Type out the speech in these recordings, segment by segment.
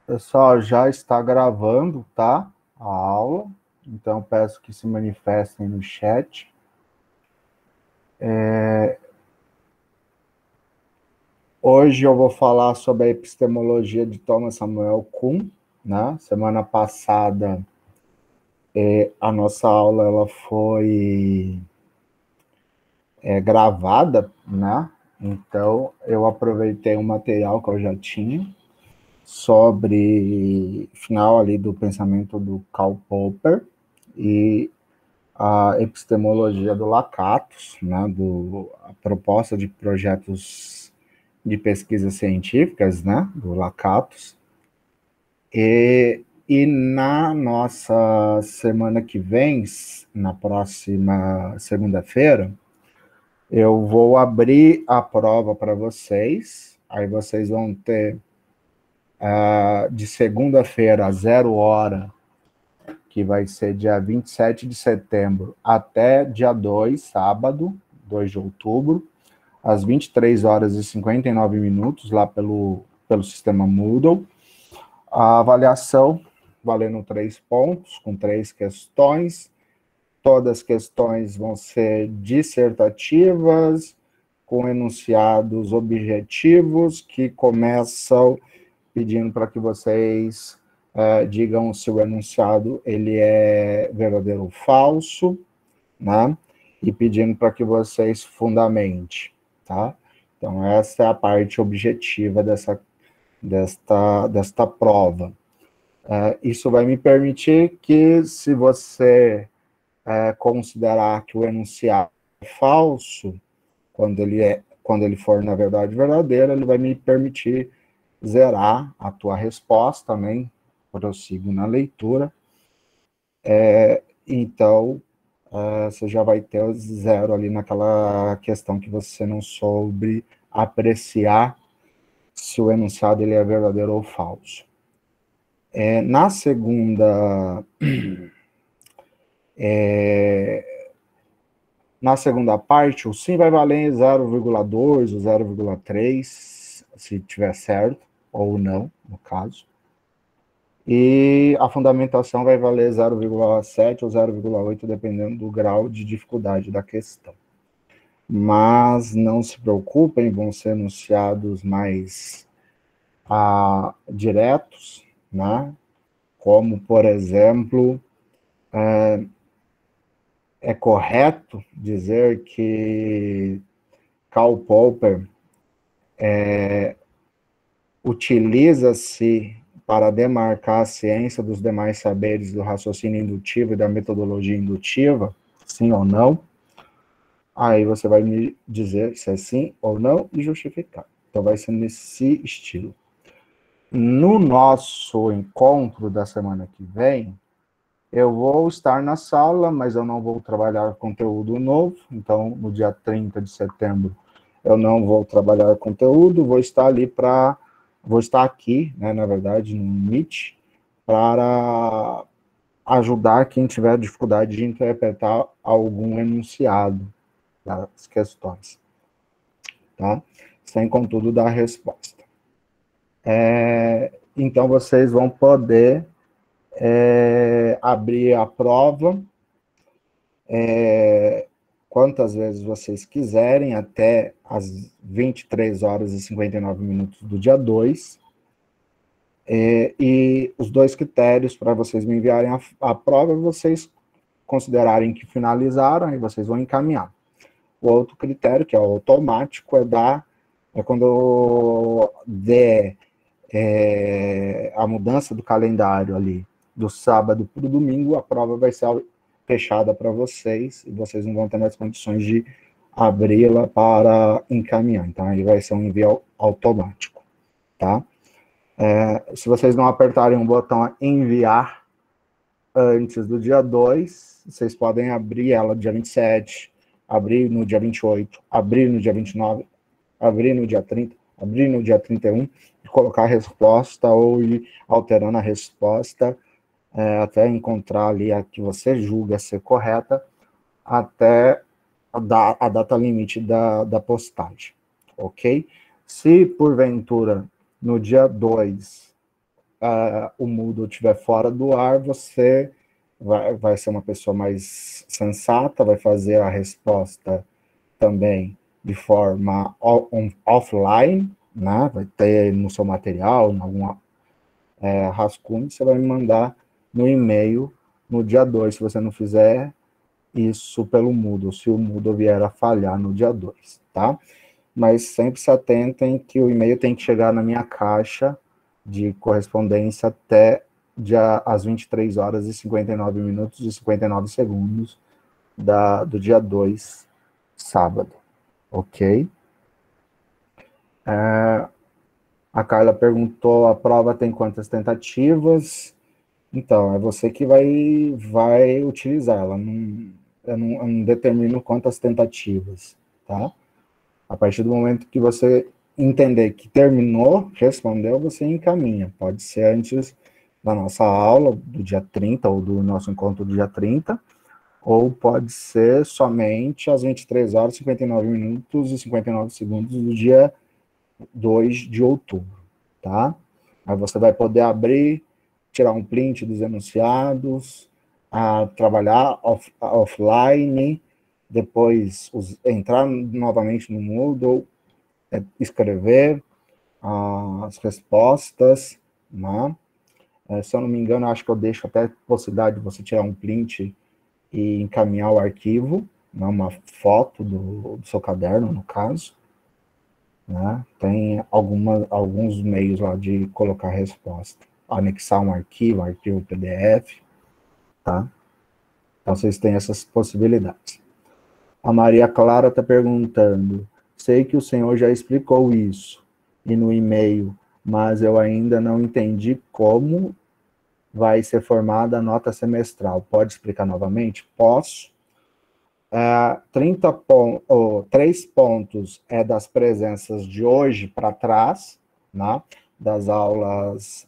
Pessoal, já está gravando, tá? A aula. Então, peço que se manifestem no chat. Hoje eu vou falar sobre a epistemologia de Thomas Samuel Kuhn, né? Semana passada, a nossa aula ela foi gravada, né? Então, eu aproveitei o material que eu já tinha sobre final ali do pensamento do Karl Popper e a epistemologia do Lakatos, né, a proposta de projetos de pesquisas científicas, né, do Lakatos. E na nossa semana que vem, na próxima segunda-feira, eu vou abrir a prova para vocês. Aí vocês vão ter de segunda-feira a 0 hora, que vai ser dia 27 de setembro, até dia 2, sábado, 2 de outubro, às 23 horas e 59 minutos, lá pelo sistema Moodle. A avaliação valendo 3 pontos, com 3 questões. Todas as questões vão ser dissertativas, com enunciados objetivos, que começam pedindo para que vocês digam se o enunciado ele é verdadeiro ou falso, né? E pedindo para que vocês fundamentem, tá? Então, essa é a parte objetiva desta prova. Isso vai me permitir que, se você considerar que o enunciado é falso, quando ele for, na verdade, verdadeiro, ele vai me permitir zerar a tua resposta, né? Prossigo na leitura. Então, você já vai ter o 0 ali naquela questão que você não soube apreciar se o enunciado ele é verdadeiro ou falso. Na segunda parte, o sim vai valer 0,2 ou 0,3, se tiver certo, ou não, no caso. E a fundamentação vai valer 0,7 ou 0,8, dependendo do grau de dificuldade da questão. Mas não se preocupem, vão ser enunciados mais diretos, né? Como, por exemplo, é correto dizer que Karl Popper utiliza-se para demarcar a ciência dos demais saberes do raciocínio indutivo e da metodologia indutiva, sim ou não? Aí você vai me dizer se é sim ou não e justificar. Então vai ser nesse estilo. No nosso encontro da semana que vem, eu vou estar na sala, mas eu não vou trabalhar conteúdo novo. Então, no dia 30 de setembro, eu não vou trabalhar conteúdo, vou estar aqui, né, na verdade, no Meet, para ajudar quem tiver dificuldade de interpretar algum enunciado das questões, tá? Sem, contudo, dar resposta. Então, vocês vão poder abrir a prova quantas vezes vocês quiserem, até as 23 horas e 59 minutos do dia 2. E os 2 critérios para vocês me enviarem a prova, vocês considerarem que finalizaram, e vocês vão encaminhar. O outro critério, que é o automático, é quando der a mudança do calendário ali, do sábado para o domingo, a prova vai ser fechada para vocês, e vocês não vão ter mais condições de abri-la para encaminhar. Então, aí vai ser um envio automático, tá? Se vocês não apertarem o botão enviar antes do dia 2, vocês podem abrir ela no dia 27, abrir no dia 28, abrir no dia 29, abrir no dia 30, abrir no dia 31, e colocar a resposta ou ir alterando a resposta até encontrar ali a que você julga ser correta, até a data limite da postagem, ok? Se, porventura, no dia 2, o Moodle estiver fora do ar, você vai ser uma pessoa mais sensata, vai fazer a resposta também de forma offline, né? Vai ter no seu material, em algum rascunho, você vai me mandar no e-mail no dia 2, se você não fizer isso pelo Moodle, se o Moodle vier a falhar no dia 2, tá? Mas sempre se atentem que o e-mail tem que chegar na minha caixa de correspondência até às 23 horas e 59 minutos e 59 segundos do dia 2, sábado, ok? A Carla perguntou, a prova tem quantas tentativas? Então, é você que vai utilizar ela. Eu não determino quantas tentativas, tá? A partir do momento que você entender que terminou, respondeu, você encaminha. Pode ser antes da nossa aula, do dia 30, ou do nosso encontro do dia 30, ou pode ser somente às 23 horas, 59 minutos e 59 segundos do dia 2 de outubro, tá? Aí você vai poder abrir, tirar um print dos enunciados, trabalhar offline, depois entrar novamente no Moodle, escrever as respostas, né? Se eu não me engano, acho que eu deixo até a possibilidade de você tirar um print e encaminhar o arquivo, né? Uma foto do seu caderno, no caso, né? Tem alguns meios lá de colocar a resposta. Anexar um arquivo PDF, tá? Então, vocês têm essas possibilidades. A Maria Clara está perguntando, sei que o senhor já explicou isso e no e-mail, mas eu ainda não entendi como vai ser formada a nota semestral. Pode explicar novamente? Posso. 3 pontos é das presenças de hoje para trás, né? Das aulas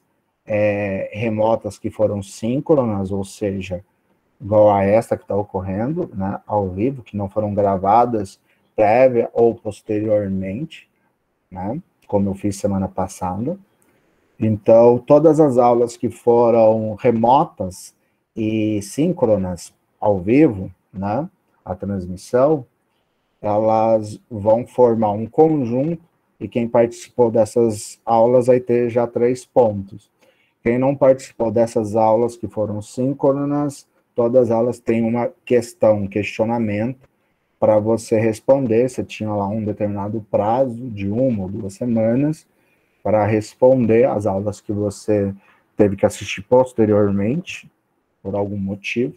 remotas que foram síncronas, ou seja, igual a esta que está ocorrendo, né, ao vivo, que não foram gravadas prévia ou posteriormente, né, como eu fiz semana passada. Então, todas as aulas que foram remotas e síncronas ao vivo, né, a transmissão, elas vão formar um conjunto e quem participou dessas aulas vai ter já 3 pontos. Quem não participou dessas aulas que foram síncronas, todas elas têm uma questão, um questionamento para você responder. Você tinha lá um determinado prazo de 1 ou 2 semanas para responder as aulas que você teve que assistir posteriormente, por algum motivo,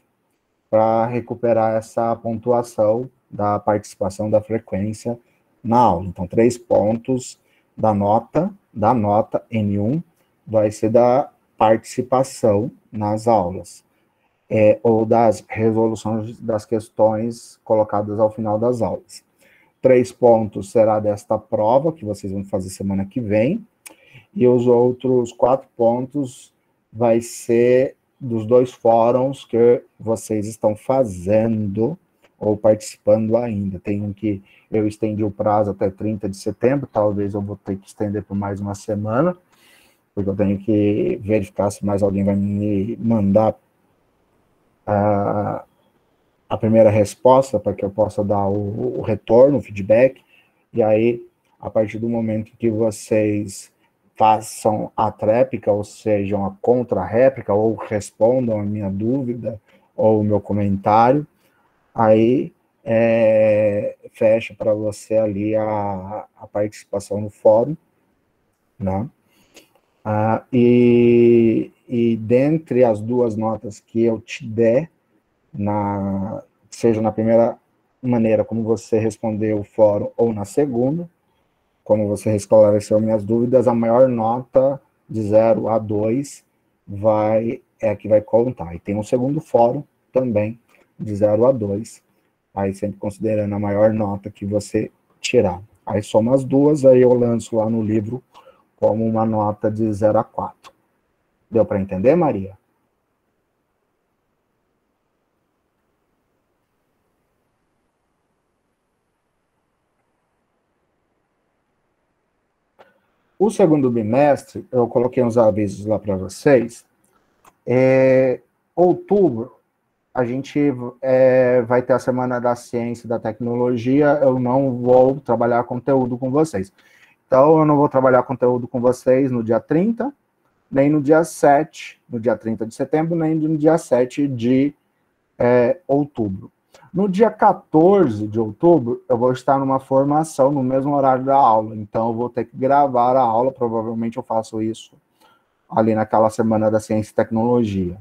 para recuperar essa pontuação da participação da frequência na aula. Então, 3 pontos da nota N1 vai ser da participação nas aulas, ou das resoluções das questões colocadas ao final das aulas. 3 pontos será desta prova, que vocês vão fazer semana que vem, e os outros 4 pontos vai ser dos 2 fóruns que vocês estão fazendo ou participando ainda. Tem um que eu estendi o prazo até 30 de setembro, talvez eu vou ter que estender por mais uma semana, porque eu tenho que verificar se mais alguém vai me mandar a primeira resposta, para que eu possa dar o retorno, o feedback, e aí, a partir do momento que vocês façam a tréplica, ou seja, a contra-réplica, ou respondam a minha dúvida, ou o meu comentário, aí fecha para você ali a participação no fórum, né? E dentre as 2 notas que eu te der, seja na primeira maneira como você respondeu o fórum, ou na segunda, como você esclareceu minhas dúvidas, a maior nota de 0 a 2 é a que vai contar. E tem um segundo fórum também, de 0 a 2, aí sempre considerando a maior nota que você tirar. Aí soma as duas, aí eu lanço lá no livro como uma nota de 0 a 4. Deu para entender, Maria? O segundo bimestre, eu coloquei uns avisos lá para vocês. Outubro, a gente vai ter a Semana da Ciência e da Tecnologia. Eu não vou trabalhar conteúdo com vocês. Então, eu não vou trabalhar conteúdo com vocês no dia 30, nem no dia 7, no dia 30 de setembro, nem no dia 7 de outubro. No dia 14 de outubro, eu vou estar numa formação no mesmo horário da aula. Então, eu vou ter que gravar a aula. Provavelmente eu faço isso ali naquela Semana da Ciência e Tecnologia.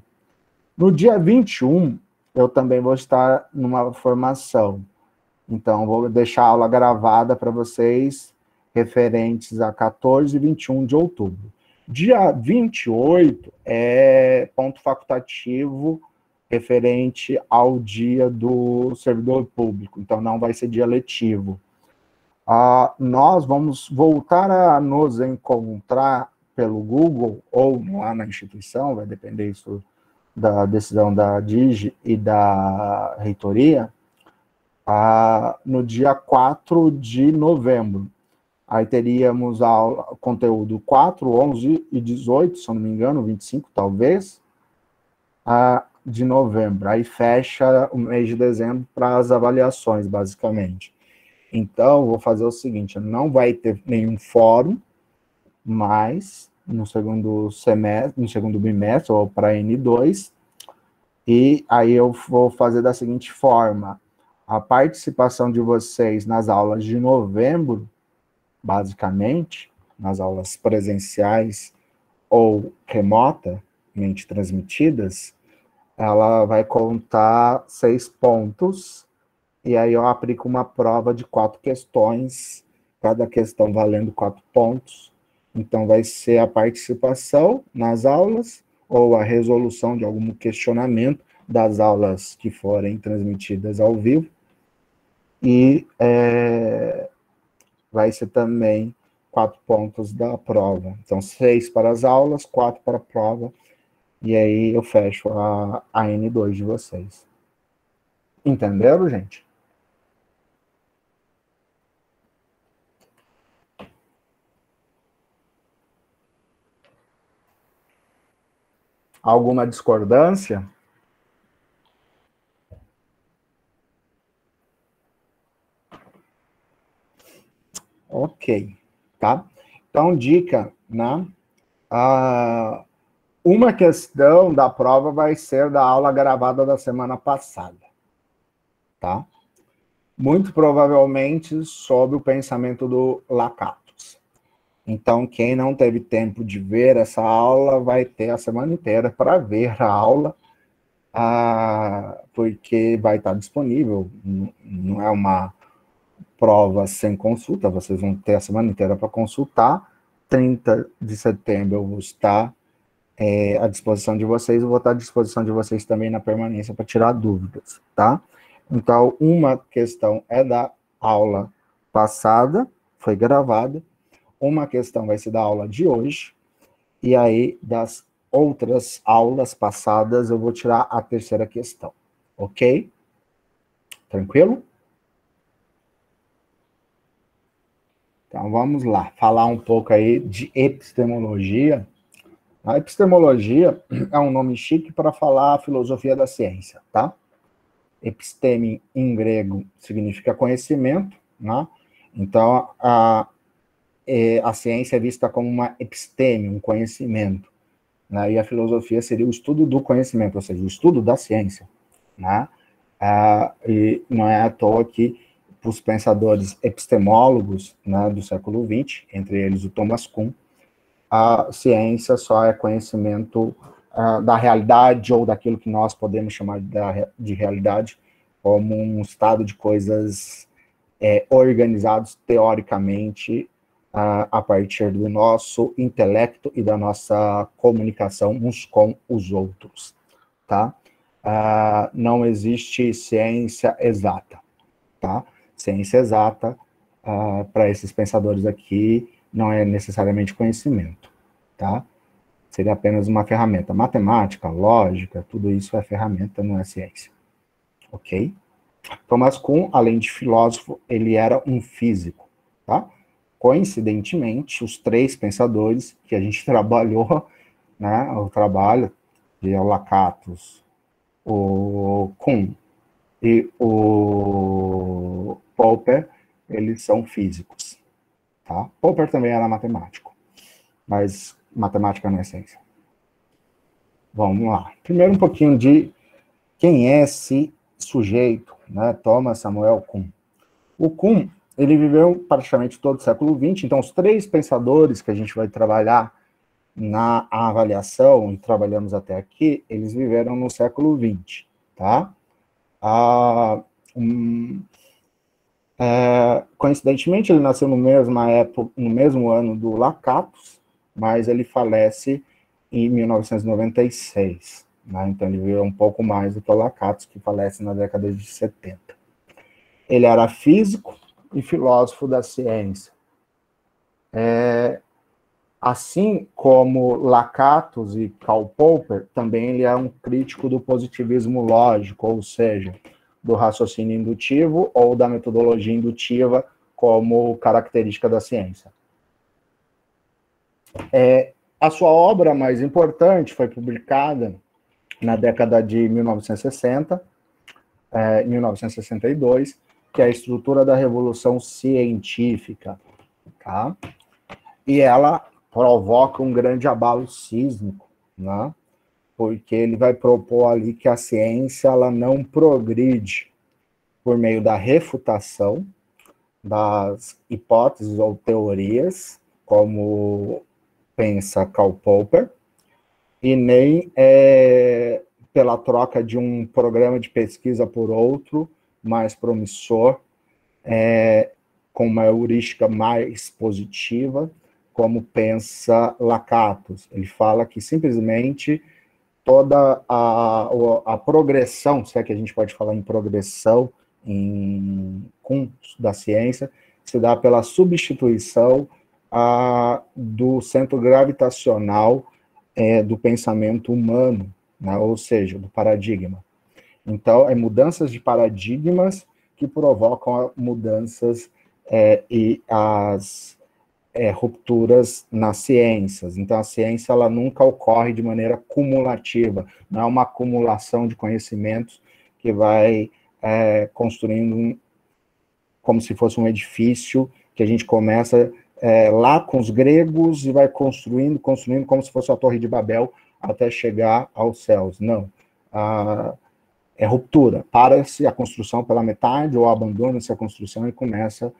No dia 21, eu também vou estar numa formação. Então, vou deixar a aula gravada para vocês, referentes a 14 e 21 de outubro. Dia 28 é ponto facultativo referente ao dia do servidor público. Então, não vai ser dia letivo. Nós vamos voltar a nos encontrar pelo Google ou lá na instituição, vai depender isso da decisão da DIGE e da reitoria, no dia 4 de novembro. Aí teríamos conteúdo 4, 11 e 18, se eu não me engano, 25 talvez, de novembro. Aí fecha o mês de dezembro para as avaliações, basicamente. Então, vou fazer o seguinte, não vai ter nenhum fórum, mas no segundo semestre, no segundo bimestre, ou para N2, e aí eu vou fazer da seguinte forma: a participação de vocês nas aulas de novembro, basicamente, nas aulas presenciais ou remotamente transmitidas, ela vai contar 6 pontos, e aí eu aplico uma prova de 4 questões, cada questão valendo 4 pontos. Então, vai ser a participação nas aulas, ou a resolução de algum questionamento das aulas que forem transmitidas ao vivo, e vai ser também 4 pontos da prova. Então, 6 para as aulas, 4 para a prova, e aí eu fecho a N2 de vocês. Entenderam, gente? Alguma discordância? Ok, tá? Então, dica, né? Uma questão da prova vai ser da aula gravada da semana passada, tá? Muito provavelmente sobre o pensamento do Lakatos. Então, quem não teve tempo de ver essa aula vai ter a semana inteira para ver a aula, porque vai estar disponível, não é uma prova sem consulta, vocês vão ter a semana inteira para consultar. 30 de setembro eu vou estar à disposição de vocês, eu vou estar à disposição de vocês também na permanência para tirar dúvidas, tá? Então, uma questão é da aula passada, foi gravada, uma questão vai ser da aula de hoje, e aí, das outras aulas passadas, eu vou tirar a terceira questão, ok? Tranquilo? Então, vamos lá, falar um pouco aí de epistemologia. A epistemologia é um nome chique para falar a filosofia da ciência, tá? Episteme, em grego, significa conhecimento, né? Então, a ciência é vista como uma episteme, um conhecimento, né? E a filosofia seria o estudo do conhecimento, ou seja, o estudo da ciência, né? E não é à toa que os pensadores epistemólogos, né, do século XX, entre eles o Thomas Kuhn, a ciência só é conhecimento da realidade ou daquilo que nós podemos chamar de realidade como um estado de coisas organizados teoricamente a partir do nosso intelecto e da nossa comunicação uns com os outros, tá? Não existe ciência exata, tá? Ciência exata, para esses pensadores aqui, não é necessariamente conhecimento, tá? Seria apenas uma ferramenta. Matemática, lógica, tudo isso é ferramenta, não é ciência. Ok? Thomas Kuhn, além de filósofo, ele era um físico, tá? coincidentemente, os três pensadores que a gente trabalhou, né, o trabalho de Lakatos, o Kuhn e o Popper, eles são físicos, tá? Popper também era matemático, mas matemática não é ciência. Vamos lá. Primeiro um pouquinho de quem é esse sujeito, né? Thomas Samuel Kuhn. O Kuhn, ele viveu praticamente todo o século XX, então os três pensadores que a gente vai trabalhar na avaliação, e trabalhamos até aqui, eles viveram no século XX, tá? Coincidentemente, ele nasceu no mesma época, no mesmo ano do Lakatos, mas ele falece em 1996, né? Então ele viveu um pouco mais do que o Lakatos, que falece na década de 70. Ele era físico e filósofo da ciência. Assim como Lakatos e Karl Popper, também ele é um crítico do positivismo lógico, ou seja, do raciocínio indutivo ou da metodologia indutiva como característica da ciência. A sua obra mais importante foi publicada na década de 1960, 1962, que é a Estrutura da Revolução Científica, tá? E ela provoca um grande abalo sísmico, né? Porque ele vai propor ali que a ciência ela não progride por meio da refutação das hipóteses ou teorias, como pensa Karl Popper, e nem pela troca de um programa de pesquisa por outro, mais promissor, com uma heurística mais positiva, como pensa Lakatos. Ele fala que simplesmente toda a progressão, se é que a gente pode falar em progressão da ciência, se dá pela substituição do centro gravitacional do pensamento humano, né? Ou seja, do paradigma. Então, mudanças de paradigmas que provocam mudanças e as rupturas nas ciências. Então, a ciência ela nunca ocorre de maneira cumulativa, não é uma acumulação de conhecimentos que vai construindo como se fosse um edifício que a gente começa lá com os gregos e vai construindo como se fosse a Torre de Babel até chegar aos céus. Não. É ruptura. Para-se a construção pela metade ou abandona-se a construção e começa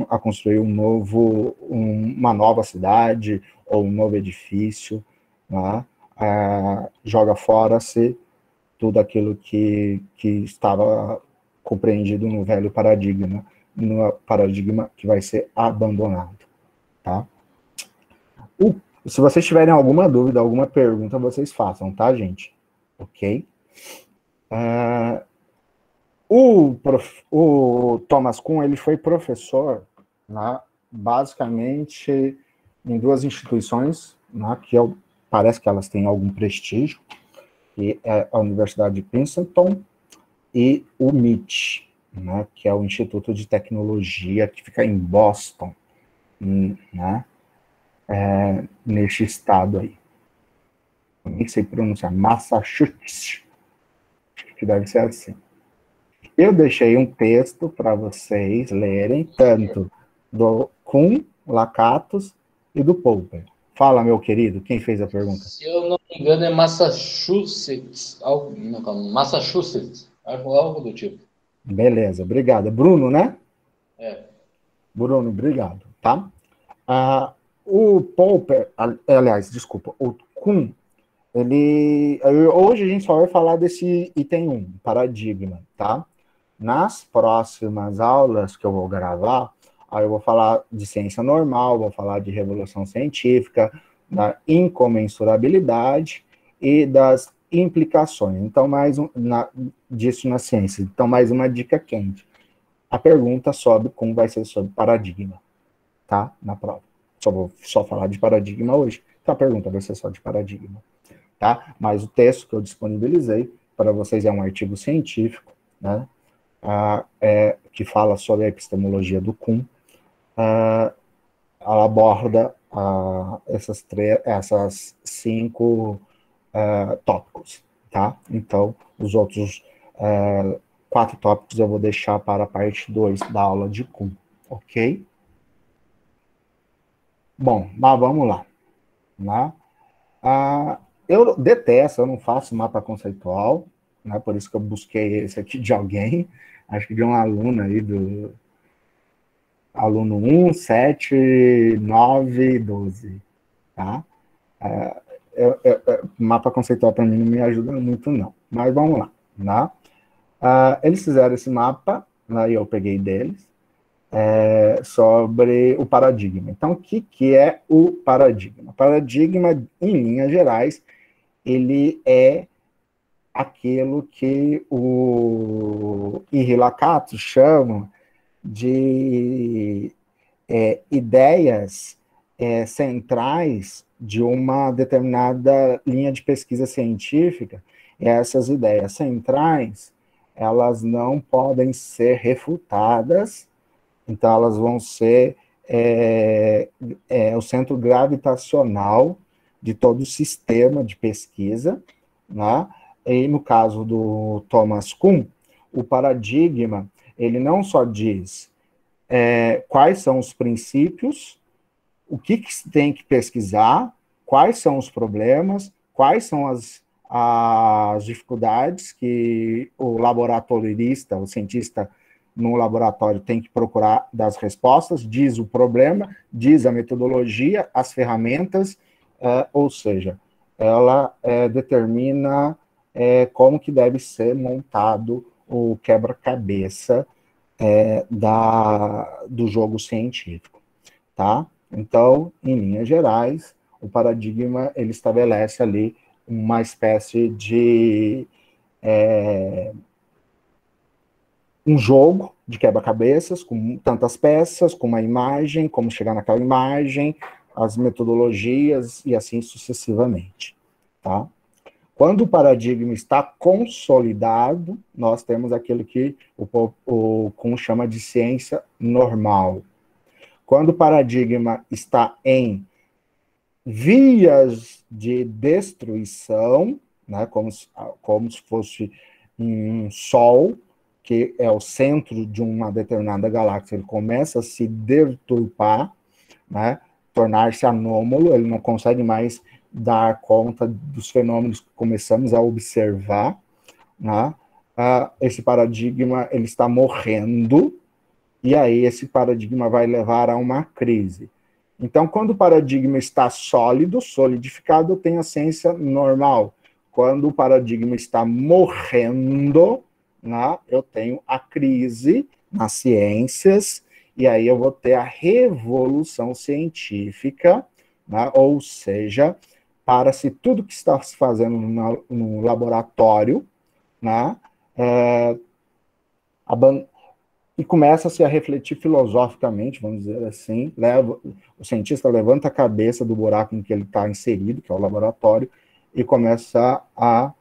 a construir uma nova cidade ou um novo edifício, né? Joga fora-se tudo aquilo que estava compreendido no velho paradigma, no paradigma que vai ser abandonado, tá? Se vocês tiverem alguma dúvida, alguma pergunta, vocês façam, tá, gente? Ok? O Thomas Kuhn, ele foi professor, né, basicamente em duas instituições, né, parece que elas têm algum prestígio, que é a Universidade de Princeton e o MIT, né, que é o Instituto de Tecnologia que fica em Boston, né, neste estado aí. Eu nem sei pronunciar, Massachusetts, que deve ser assim. Eu deixei um texto para vocês lerem, tanto do Kuhn, Lakatos e do Popper. Fala, meu querido, quem fez a pergunta? Se eu não me engano, é Massachusetts. Massachusetts. Algo do tipo. Beleza, obrigado. Bruno, né? É. Bruno, obrigado, tá? O Popper, aliás, desculpa, o Kuhn, hoje a gente só vai falar desse item 1, paradigma, tá? Nas próximas aulas que eu vou gravar, aí eu vou falar de ciência normal, vou falar de revolução científica, da incomensurabilidade e das implicações. Então, disso na ciência. Então, mais uma dica quente. A pergunta como vai ser sobre paradigma, tá? Na prova. Vou falar de paradigma hoje. Então, a pergunta vai ser só de paradigma, tá? Mas o texto que eu disponibilizei para vocês é um artigo científico, né? Que fala sobre a epistemologia do Kuhn, ela aborda essas 5 tópicos, tá? Então, os outros 4 tópicos eu vou deixar para a parte 2 da aula de Kuhn, ok? Bom, mas vamos lá, né? Eu detesto, eu não faço mapa conceitual, né? Por isso que eu busquei esse aqui de alguém, acho que de um aluno aí do aluno 1, 7, 9, 12, tá? Mapa conceitual para mim não me ajuda muito, não. Mas vamos lá, né? Eles fizeram esse mapa, né, e eu peguei deles, sobre o paradigma. Então, o que é o paradigma? O paradigma, em linhas gerais, ele é aquilo que o Hirakato chama de ideias centrais de uma determinada linha de pesquisa científica. E essas ideias centrais, elas não podem ser refutadas, então elas vão ser o centro gravitacional de todo o sistema de pesquisa, né? E no caso do Thomas Kuhn, o paradigma, ele não só diz quais são os princípios, o que se tem que pesquisar, quais são os problemas, quais são as dificuldades que o laboratorista, o cientista no laboratório tem que procurar das respostas, diz o problema, diz a metodologia, as ferramentas, ou seja, ela determina como que deve ser montado o quebra-cabeça do jogo científico, tá? Então, em linhas gerais, o paradigma, ele estabelece ali uma espécie de um jogo de quebra-cabeças, com tantas peças, com uma imagem, como chegar naquela imagem, as metodologias e assim sucessivamente, tá? Quando o paradigma está consolidado, nós temos aquilo que o Kuhn chama de ciência normal. Quando o paradigma está em vias de destruição, né, como se fosse um sol, que é o centro de uma determinada galáxia, ele começa a se deturpar, né, tornar-se anômalo, ele não consegue mais dar conta dos fenômenos que começamos a observar, né? Esse paradigma ele está morrendo, e aí esse paradigma vai levar a uma crise. Então, quando o paradigma está sólido, solidificado, tem a ciência normal. Quando o paradigma está morrendo, né, eu tenho a crise nas ciências, e aí eu vou ter a revolução científica, né, ou seja, para-se tudo que está se fazendo no laboratório, né, e começa-se a refletir filosoficamente, vamos dizer assim, o cientista levanta a cabeça do buraco em que ele está inserido, que é o laboratório, e começa a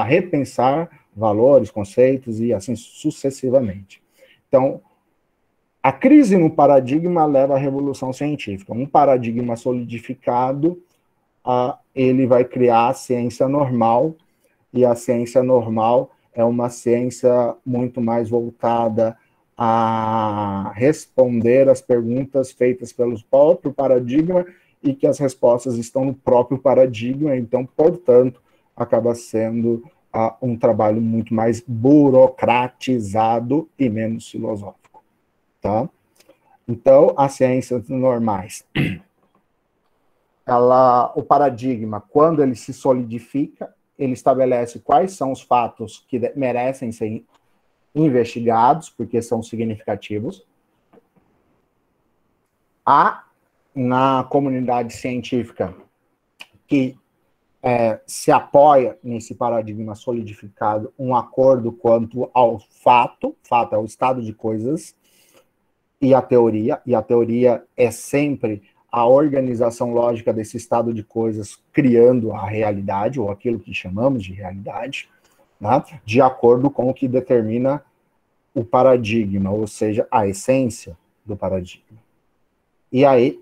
repensar valores, conceitos e assim sucessivamente. Então, a crise no paradigma leva à revolução científica. Um paradigma solidificado, ele vai criar a ciência normal, e a ciência normal é uma ciência muito mais voltada a responder as perguntas feitas pelo próprio paradigma e que as respostas estão no próprio paradigma, então, portanto, acaba sendo um trabalho muito mais burocratizado e menos filosófico, tá? Então, as ciências normais, o paradigma, quando ele se solidifica, ele estabelece quais são os fatos que merecem ser investigados, porque são significativos. Há, na comunidade científica, que se apoia nesse paradigma solidificado, um acordo quanto ao fato é o estado de coisas, e a teoria é sempre a organização lógica desse estado de coisas criando a realidade, ou aquilo que chamamos de realidade, né, de acordo com o que determina o paradigma, ou seja, a essência do paradigma. E aí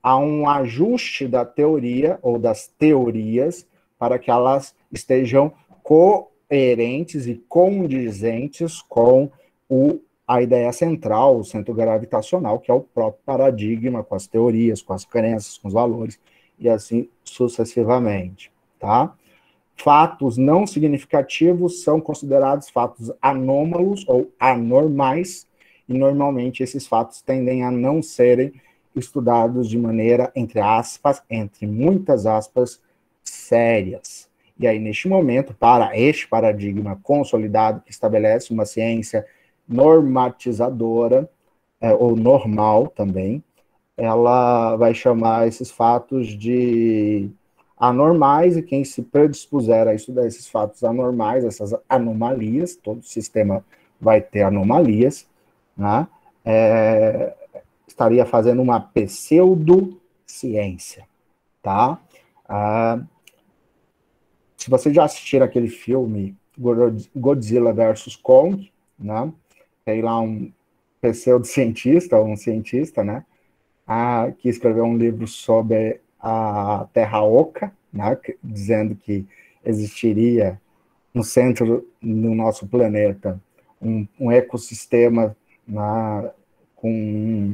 há um ajuste da teoria ou das teorias para que elas estejam coerentes e condizentes com a ideia central, o centro gravitacional, que é o próprio paradigma, com as teorias, com as crenças, com os valores, e assim sucessivamente, tá? Fatos não significativos são considerados fatos anômalos ou anormais, e normalmente esses fatos tendem a não serem estudados de maneira, entre aspas, entre muitas aspas, sérias. E aí, neste momento, para este paradigma consolidado que estabelece uma ciência normatizadora, ou normal também, ela vai chamar esses fatos de anormais, e quem se predispuser a estudar esses fatos anormais, essas anomalias, todo sistema vai ter anomalias, né? Estaria fazendo uma pseudociência, tá? Se você já assistir aquele filme Godzilla vs. Kong, né? Tem lá um pseudocientista, um cientista, né? Que escreveu um livro sobre a Terra Oca, né? Dizendo que existiria no centro do nosso planeta um ecossistema, né? Com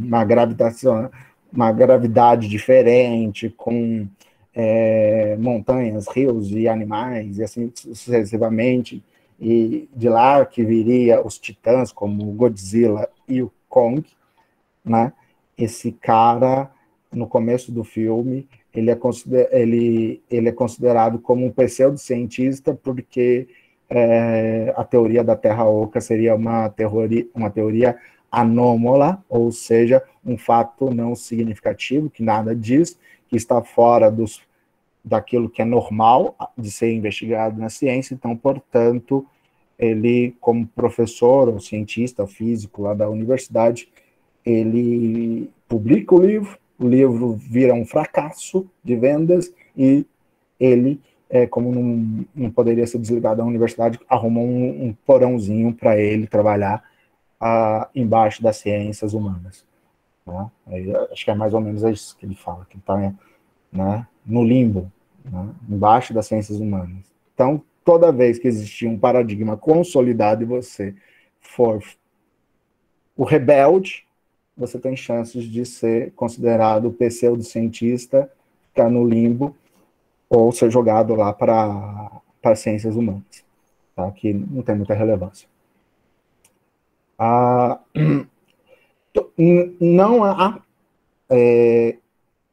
uma gravidade diferente, com montanhas, rios e animais, e assim sucessivamente, e de lá que viria os titãs, como o Godzilla e o Kong, né? Esse cara, no começo do filme, ele é considerado como um pseudocientista, porque a teoria da Terra Oca seria uma teoria anômala, ou seja, um fato não significativo, que nada diz, que está fora daquilo que é normal de ser investigado na ciência. Então, portanto, ele, como professor ou cientista ou físico lá da universidade, ele publica o livro vira um fracasso de vendas, e ele, como não poderia ser desligado da universidade, arrumou um porãozinho para ele trabalhar embaixo das ciências humanas. Né? Acho que é mais ou menos isso que ele fala, que ele está, né, no limbo, né, embaixo das ciências humanas. Então, toda vez que existir um paradigma consolidado e você for o rebelde, você tem chances de ser considerado pseudocientista, ficar no limbo, ou ser jogado lá para ciências humanas, tá? Que não tem muita relevância. Não há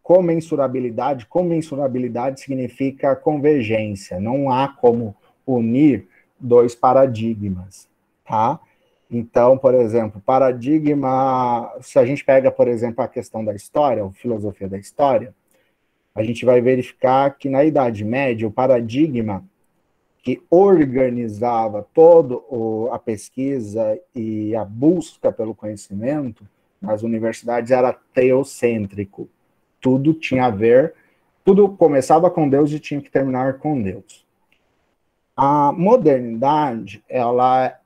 comensurabilidade. Comensurabilidade significa convergência. Não há como unir dois paradigmas, tá? Então, por exemplo, paradigma... Se a gente pega, por exemplo, a questão da história, a filosofia da história, a gente vai verificar que na Idade Média, o paradigma que organizava toda a pesquisa e a busca pelo conhecimento nas universidades era teocêntrico. Tudo tinha a ver, tudo começava com Deus e tinha que terminar com Deus. A modernidade, ela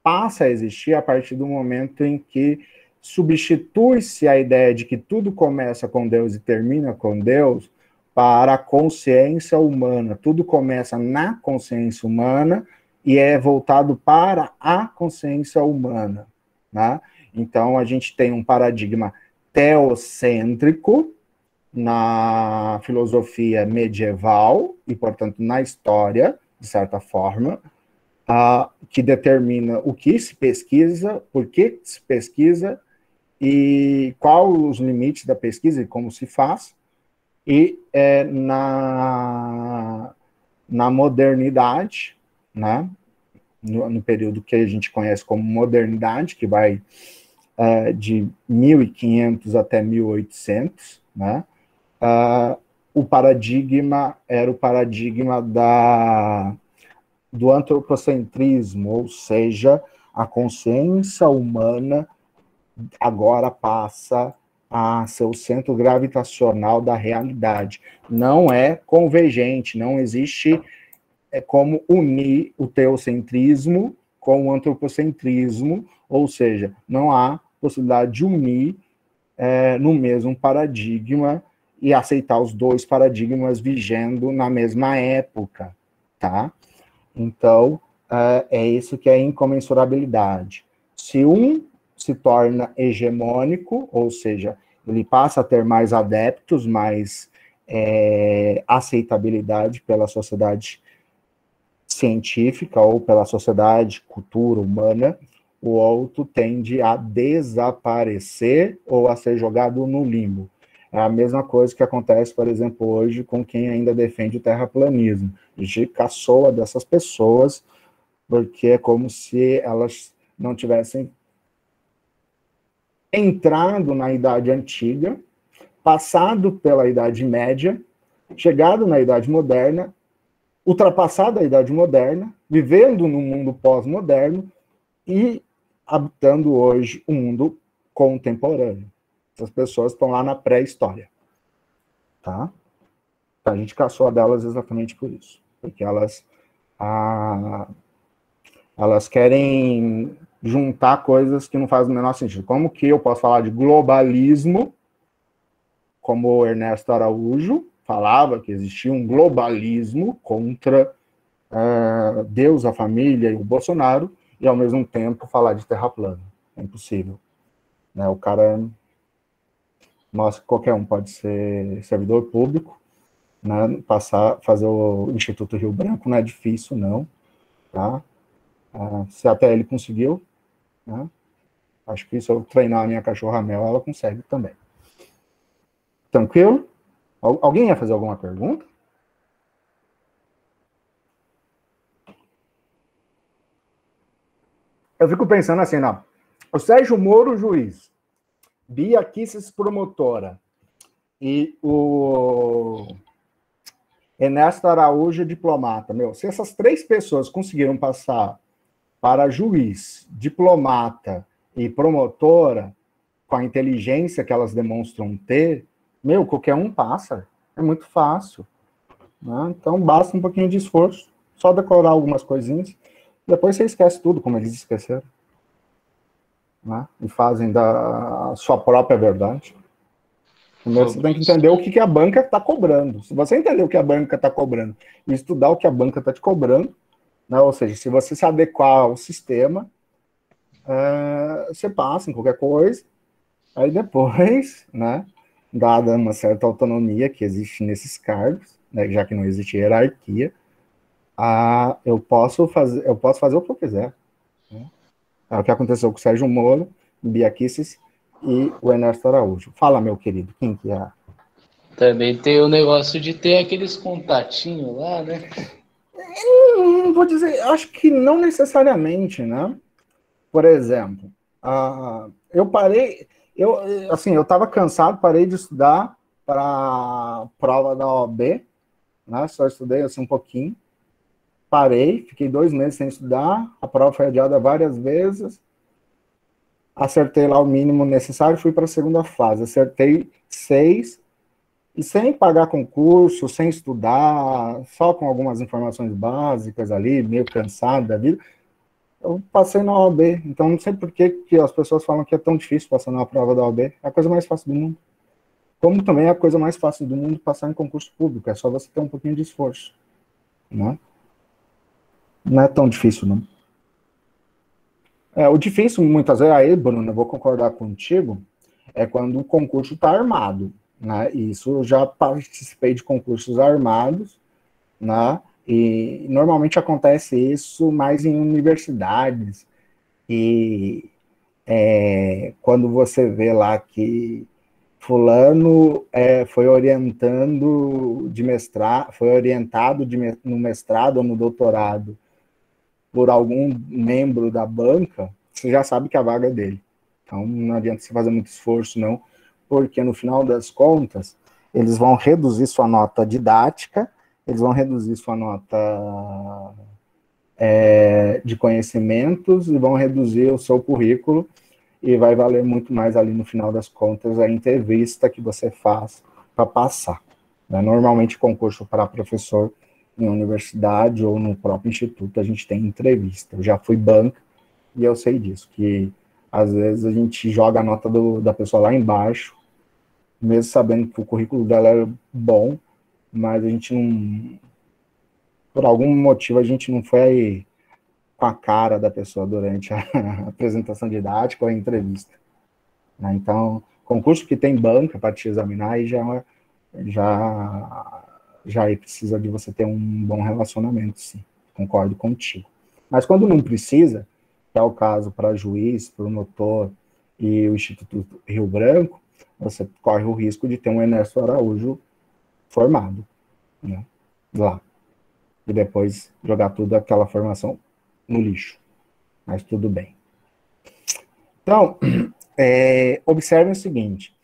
passa a existir a partir do momento em que substitui-se a ideia de que tudo começa com Deus e termina com Deus para a consciência humana. Tudo começa na consciência humana e é voltado para a consciência humana, né? Então, a gente tem um paradigma teocêntrico na filosofia medieval e, portanto, na história, de certa forma, que determina o que se pesquisa, por que se pesquisa e quais os limites da pesquisa e como se faz. E na modernidade, né, no período que a gente conhece como modernidade, que vai de 1500 até 1800, né, o paradigma era o paradigma do antropocentrismo, ou seja, a consciência humana agora passa a ser o centro gravitacional da realidade. Não é convergente, não existe como unir o teocentrismo com o antropocentrismo, ou seja, não há possibilidade de unir no mesmo paradigma e aceitar os dois paradigmas vigendo na mesma época, tá? Então, é isso que é incomensurabilidade. Se um se torna hegemônico, ou seja, ele passa a ter mais adeptos, mais aceitabilidade pela sociedade científica ou pela sociedade, cultura humana, o outro tende a desaparecer ou a ser jogado no limbo. É a mesma coisa que acontece, por exemplo, hoje com quem ainda defende o terraplanismo. A gente caçoa dessas pessoas porque é como se elas não tivessem entrado na Idade Antiga, passado pela Idade Média, chegado na Idade Moderna, ultrapassado a Idade Moderna, vivendo num mundo pós-moderno e habitando hoje um mundo contemporâneo. Essas pessoas estão lá na pré-história. Tá? A gente caçou delas exatamente por isso. Porque elas querem juntar coisas que não fazem o menor sentido. Como que eu posso falar de globalismo, como o Ernesto Araújo falava que existia um globalismo contra Deus, a família e o Bolsonaro, e ao mesmo tempo falar de terra plana. É impossível. Né? O cara mostra que qualquer um pode ser servidor público, né? Fazer o Instituto Rio Branco não é difícil, não. Tá? Se até ele conseguiu, né? Acho que se eu treinar a minha cachorra Mel, ela consegue também. Tranquilo? Alguém ia fazer alguma pergunta? Eu fico pensando assim, não. O Sérgio Moro, juiz, Bia Kicis, promotora, e o Ernesto Araújo, diplomata. Meu, se essas três pessoas conseguiram passar para juiz, diplomata e promotora, com a inteligência que elas demonstram ter, meu, qualquer um passa. É muito fácil. Né? Então, basta um pouquinho de esforço, só decorar algumas coisinhas, depois você esquece tudo, como eles esqueceram. Né? E fazem da sua própria verdade. Primeiro você tem que entender o que a banca está cobrando. Se você entender o que a banca está cobrando e estudar o que a banca está te cobrando, né? Ou seja, se você se adequar ao sistema, você passa em qualquer coisa, aí depois, né, dada uma certa autonomia que existe nesses cargos, né, já que não existe hierarquia, eu posso fazer o que eu quiser. Né? É o que aconteceu com o Sérgio Moro, Bia Kicis e o Ernesto Araújo. Fala, meu querido, quem que é? Também tem o negócio de ter aqueles contatinhos lá, né? Não vou dizer, acho que não necessariamente, né? Por exemplo, eu parei, eu estava cansado, parei de estudar para a prova da OAB, né? Só estudei assim um pouquinho, parei, fiquei 2 meses sem estudar, a prova foi adiada várias vezes, acertei lá o mínimo necessário, fui para a segunda fase, acertei 6, e sem pagar concurso, sem estudar, só com algumas informações básicas ali, meio cansado da vida, eu passei na OAB. Então, não sei por que as pessoas falam que é tão difícil passar na prova da OAB. É a coisa mais fácil do mundo. Como também é a coisa mais fácil do mundo passar em concurso público. É só você ter um pouquinho de esforço. Né? Não é tão difícil, não. O difícil, muitas vezes, aí, Bruno, eu vou concordar contigo, é quando o concurso está armado. Né? Isso eu já participei de concursos armados, né? E normalmente acontece isso mais em universidades, e quando você vê lá que fulano foi orientado no mestrado ou no doutorado por algum membro da banca, você já sabe que a vaga é dele. Então não adianta você fazer muito esforço, não, porque no final das contas, eles vão reduzir sua nota didática, eles vão reduzir sua nota de conhecimentos e vão reduzir o seu currículo, e vai valer muito mais ali no final das contas a entrevista que você faz para passar. Né? Normalmente, concurso para professor em universidade ou no próprio instituto, a gente tem entrevista. Eu já fui banca e eu sei disso, que Às vezes a gente joga a nota da pessoa lá embaixo, mesmo sabendo que o currículo dela é bom, mas a gente não, por algum motivo, a gente não foi com a cara da pessoa durante a apresentação didática ou a entrevista. Né? Então, concurso que tem banca para te examinar, aí já aí precisa de você ter um bom relacionamento, sim. Concordo contigo. Mas quando não precisa, que é o caso para juiz, promotor e o Instituto Rio Branco, você corre o risco de ter um Ernesto Araújo formado, né, lá. E depois jogar tudo aquela formação no lixo. Mas tudo bem. Então, observe o seguinte: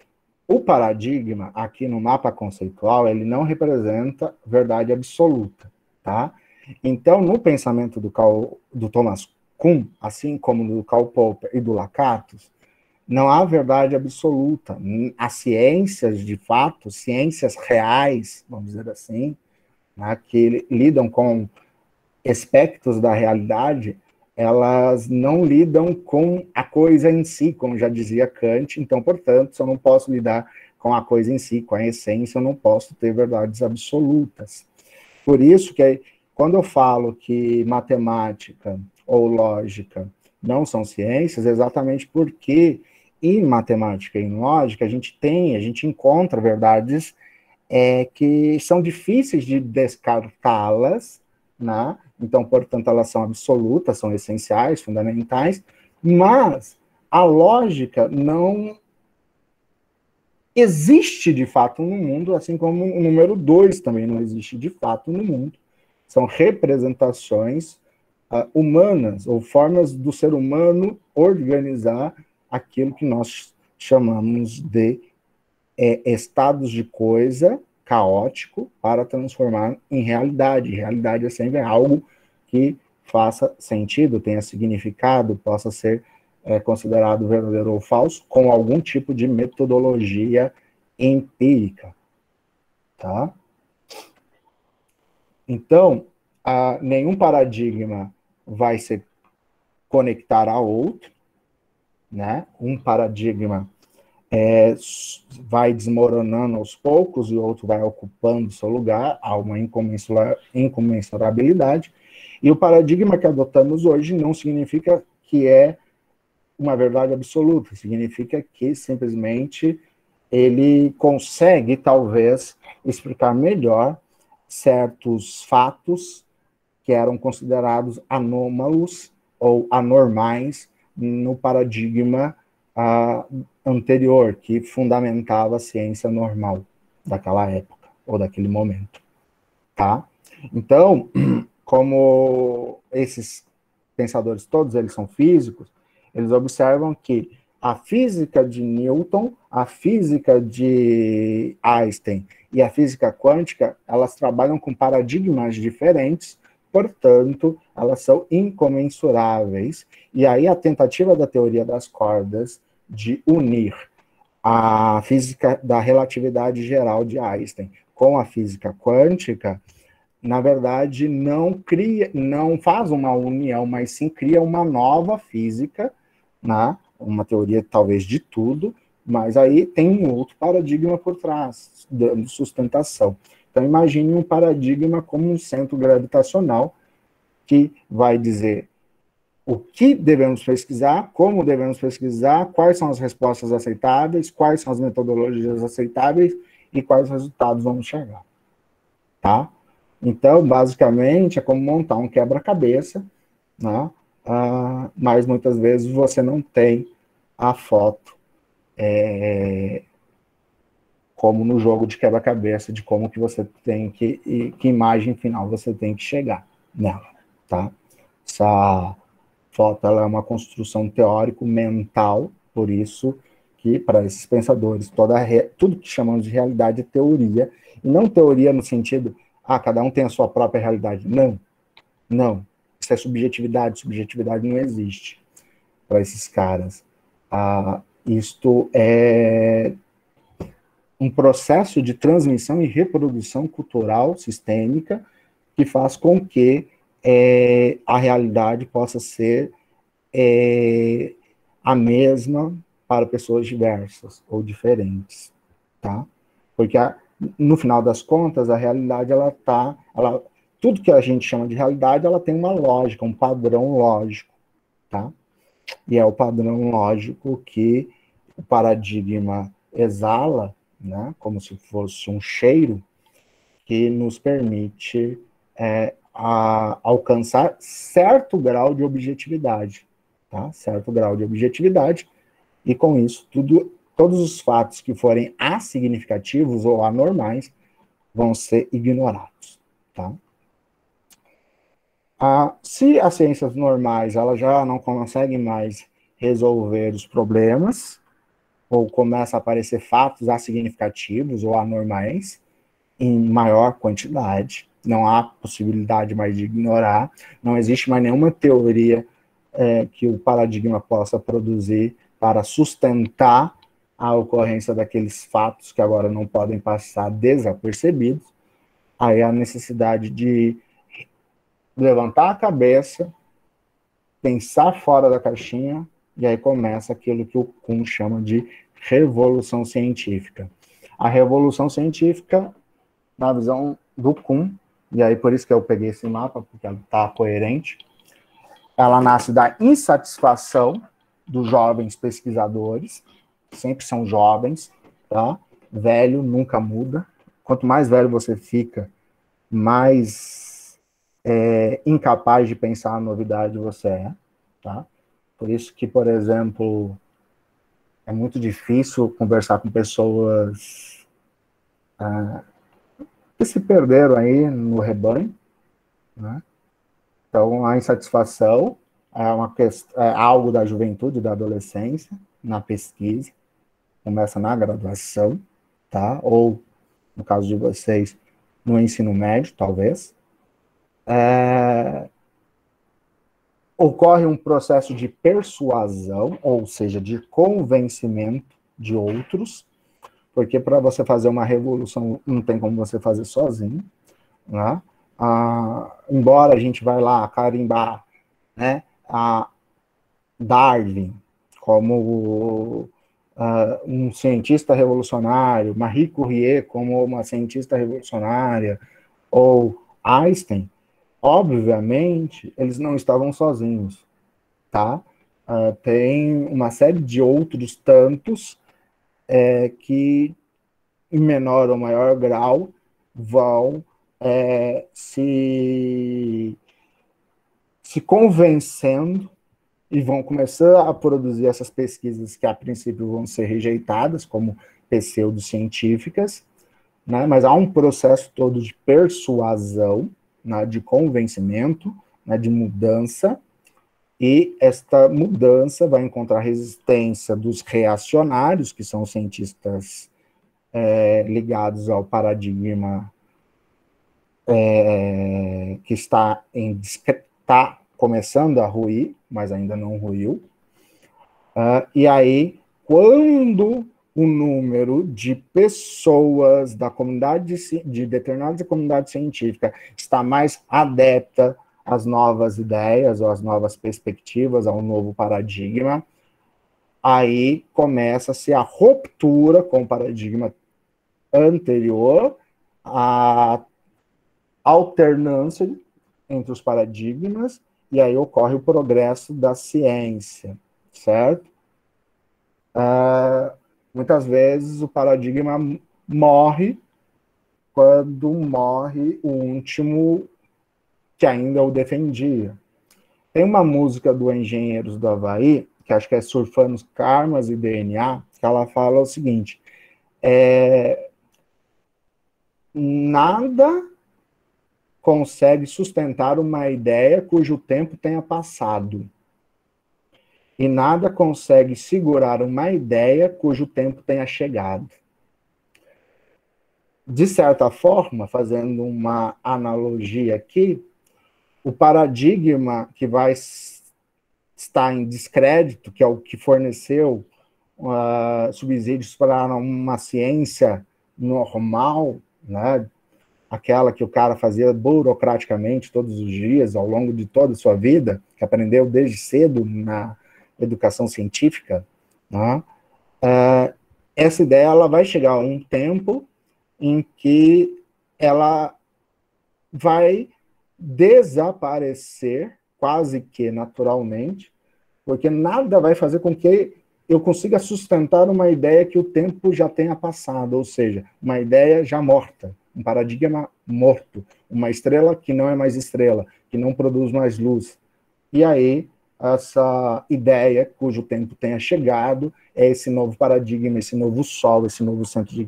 o paradigma, aqui no mapa conceitual, ele não representa verdade absoluta, tá? Então, no pensamento do Thomas Kuhn, assim como do Karl Popper e do Lakatos, não há verdade absoluta. As ciências, de fato, ciências reais, vamos dizer assim, né, que lidam com aspectos da realidade, elas não lidam com a coisa em si, como já dizia Kant. Então, portanto, se eu não posso lidar com a coisa em si, com a essência, eu não posso ter verdades absolutas. Por isso que, quando eu falo que matemática ou lógica não são ciências, é exatamente porque em matemática e em lógica a gente encontra verdades que são difíceis de descartá-las, né? Então, portanto, elas são absolutas, são essenciais, fundamentais, mas a lógica não existe de fato no mundo, assim como o número 2 também não existe de fato no mundo. São representações humanas, ou formas do ser humano organizar aquilo que nós chamamos de estados de coisa caótico para transformar em realidade. Realidade é sempre algo que faça sentido, tenha significado, possa ser considerado verdadeiro ou falso, com algum tipo de metodologia empírica. Tá? Então, nenhum paradigma vai se conectar a outro, né? Um paradigma vai desmoronando aos poucos e o outro vai ocupando seu lugar, há uma incomensurabilidade, e o paradigma que adotamos hoje não significa que é uma verdade absoluta, significa que simplesmente ele consegue, talvez, explicar melhor certos fatos que eram considerados anômalos ou anormais no paradigma anterior, que fundamentava a ciência normal daquela época, ou daquele momento. Tá? Então, como esses pensadores, todos eles são físicos, eles observam que a física de Newton, a física de Einstein e a física quântica, elas trabalham com paradigmas diferentes, portanto, elas são incomensuráveis. E aí a tentativa da teoria das cordas de unir a física da relatividade geral de Einstein com a física quântica, na verdade, não faz uma união, mas sim cria uma nova física, né? Uma teoria talvez de tudo, mas aí tem um outro paradigma por trás, dando sustentação. Então, imagine um paradigma como um centro gravitacional que vai dizer o que devemos pesquisar, como devemos pesquisar, quais são as respostas aceitáveis, quais são as metodologias aceitáveis e quais resultados vamos chegar. Tá? Então, basicamente, é como montar um quebra-cabeça, né? Mas muitas vezes você não tem a foto como no jogo de quebra-cabeça, de como que você tem que imagem final você tem que chegar nela, tá? Essa foto ela é uma construção teórico-mental, por isso que, para esses pensadores, tudo que chamamos de realidade é teoria, e não teoria no sentido, cada um tem a sua própria realidade. Não. Isso é subjetividade, subjetividade não existe para esses caras. Isto é um processo de transmissão e reprodução cultural sistêmica que faz com que a realidade possa ser a mesma para pessoas diversas ou diferentes, tá? Porque no final das contas, a realidade, tudo que a gente chama de realidade, ela tem uma lógica, um padrão lógico, tá? E é o padrão lógico que o paradigma exala, né, como se fosse um cheiro, que nos permite alcançar certo grau de objetividade, tá? Certo grau de objetividade, e com isso, todos os fatos que forem assignificativos ou anormais vão ser ignorados, tá? Se as ciências normais elas já não conseguem mais resolver os problemas, ou começa a aparecer fatos assignificativos ou anormais em maior quantidade, não há possibilidade mais de ignorar, não existe mais nenhuma teoria que o paradigma possa produzir para sustentar a ocorrência daqueles fatos que agora não podem passar desapercebidos. Aí a necessidade de levantar a cabeça, pensar fora da caixinha, e aí começa aquilo que o Kuhn chama de revolução científica. A revolução científica, na visão do Kuhn, e aí por isso que eu peguei esse mapa, porque ela está coerente, ela nasce da insatisfação dos jovens pesquisadores, sempre são jovens, tá? Velho nunca muda. Quanto mais velho você fica, mais incapaz de pensar a novidade você é, tá? Por isso que, por exemplo, é muito difícil conversar com pessoas que se perderam aí no rebanho, né? Então, a insatisfação é algo da juventude, da adolescência, na pesquisa, começa na graduação, tá? Ou, no caso de vocês, no ensino médio, talvez. Ocorre um processo de persuasão, ou seja, de convencimento de outros, porque para você fazer uma revolução não tem como você fazer sozinho, né? Embora a gente vai lá carimbar, né, a Darwin como um cientista revolucionário, Marie Curie como uma cientista revolucionária, ou Einstein, obviamente, eles não estavam sozinhos, tá? Tem uma série de outros tantos que, em menor ou maior grau, vão se convencendo e vão começar a produzir essas pesquisas que, a princípio, vão ser rejeitadas como pseudocientíficas, né? Mas há um processo todo de persuasão, né, de convencimento, né, de mudança, e esta mudança vai encontrar resistência dos reacionários, que são cientistas ligados ao paradigma que está começando a ruir, mas ainda não ruiu. E aí, quando o número de pessoas da comunidade, de determinada comunidade científica, está mais adepta às novas ideias, ou às novas perspectivas, ao novo paradigma, aí começa-se a ruptura com o paradigma anterior, a alternância entre os paradigmas, e aí ocorre o progresso da ciência, certo? Muitas vezes o paradigma morre quando morre o último que ainda o defendia. Tem uma música do Engenheiros do Havaí, que acho que é Surfando Karmas e DNA, que ela fala o seguinte: nada consegue sustentar uma ideia cujo tempo tenha passado. E nada consegue segurar uma ideia cujo tempo tenha chegado. De certa forma, fazendo uma analogia aqui, o paradigma que vai estar em descrédito, que é o que forneceu subsídios para uma ciência normal, né, aquela que o cara fazia burocraticamente todos os dias, ao longo de toda a sua vida, que aprendeu desde cedo educação científica, né? Essa ideia ela vai chegar a um tempo em que ela vai desaparecer quase que naturalmente, porque nada vai fazer com que eu consiga sustentar uma ideia que o tempo já tenha passado, ou seja, uma ideia já morta, um paradigma morto, uma estrela que não é mais estrela, que não produz mais luz. E aí, essa ideia, cujo tempo tenha chegado, é esse novo paradigma, esse novo sol, esse novo centro de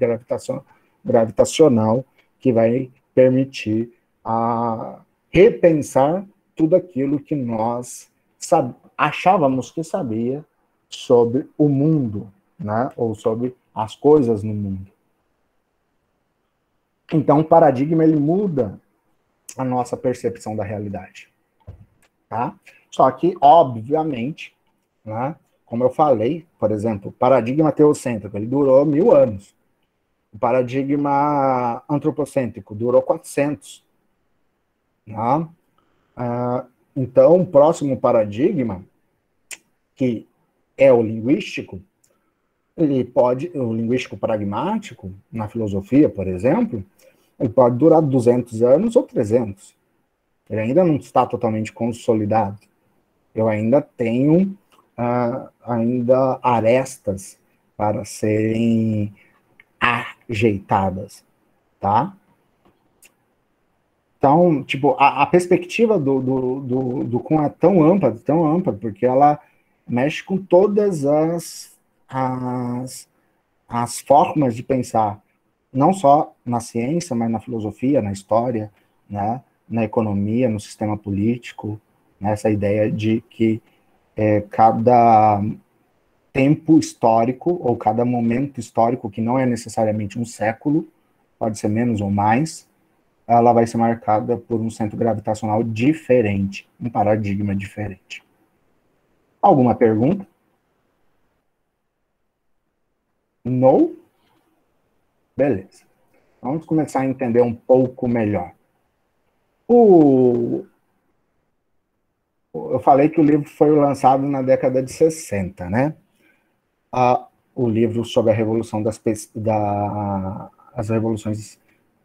gravitacional, que vai permitir repensar tudo aquilo que nós achávamos que sabia sobre o mundo, né? Ou sobre as coisas no mundo. Então, o paradigma ele muda a nossa percepção da realidade. Tá? Só que, obviamente, né, como eu falei, por exemplo, o paradigma teocêntrico, ele durou 1000 anos. O paradigma antropocêntrico durou 400. Tá? Então, o próximo paradigma, que é o linguístico, o linguístico pragmático, na filosofia, por exemplo, ele pode durar 200 anos ou 300. Ele ainda não está totalmente consolidado. Eu ainda tenho ainda arestas para serem ajeitadas, tá? Então, tipo, a perspectiva do Kuhn é tão ampla, porque ela mexe com todas as formas de pensar, não só na ciência, mas na filosofia, na história, né, na economia, no sistema político, essa ideia de que cada tempo histórico, ou cada momento histórico, que não é necessariamente um século, pode ser menos ou mais, ela vai ser marcada por um centro gravitacional diferente, um paradigma diferente. Alguma pergunta? Não? Beleza. Vamos começar a entender um pouco melhor. Eu falei que o livro foi lançado na década de 60, né? O livro sobre a revolução as revoluções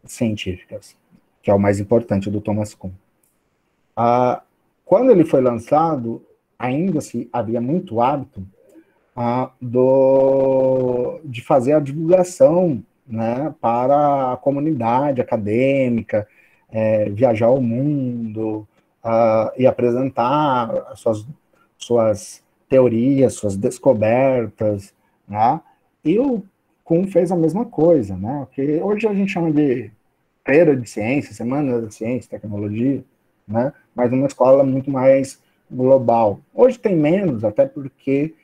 científicas, que é o mais importante, do Thomas Kuhn. Quando ele foi lançado, ainda se havia muito hábito de fazer a divulgação, né, para a comunidade acadêmica, viajar ao mundo e apresentar suas teorias, suas descobertas, né? E o Kuhn fez a mesma coisa, né? Que hoje a gente chama de feira de ciência, semana de ciência e tecnologia, né? Mas uma escola muito mais global. Hoje tem menos, até porque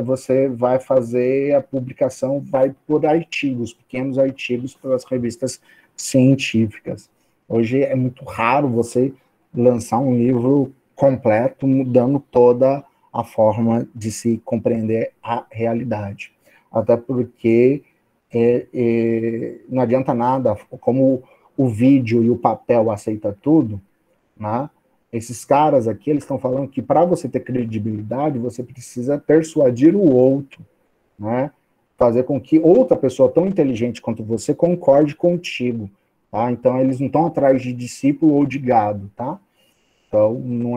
você vai fazer a publicação, vai por artigos, pequenos artigos pelas revistas científicas. Hoje é muito raro você lançar um livro completo, mudando toda a forma de se compreender a realidade. Até porque não adianta nada, como o vídeo e o papel aceita tudo, né? Esses caras aqui, eles estão falando que para você ter credibilidade, você precisa persuadir o outro, né? Fazer com que outra pessoa tão inteligente quanto você concorde contigo, tá? Então, eles não estão atrás de discípulo ou de gado, tá? Então, não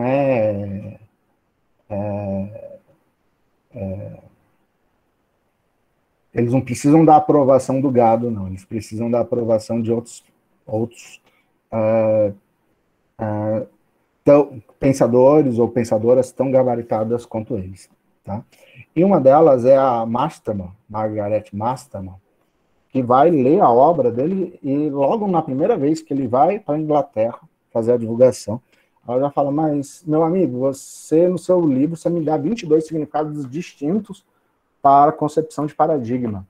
eles não precisam da aprovação do gado, não. Eles precisam da aprovação de outros pensadores ou pensadoras tão gabaritadas quanto eles, tá? E uma delas é a Masterman, Margaret Masterman, que vai ler a obra dele e logo na primeira vez que ele vai para a Inglaterra fazer a divulgação, ela já fala, mas, meu amigo, você, no seu livro, você me dá 22 significados distintos para a concepção de paradigma.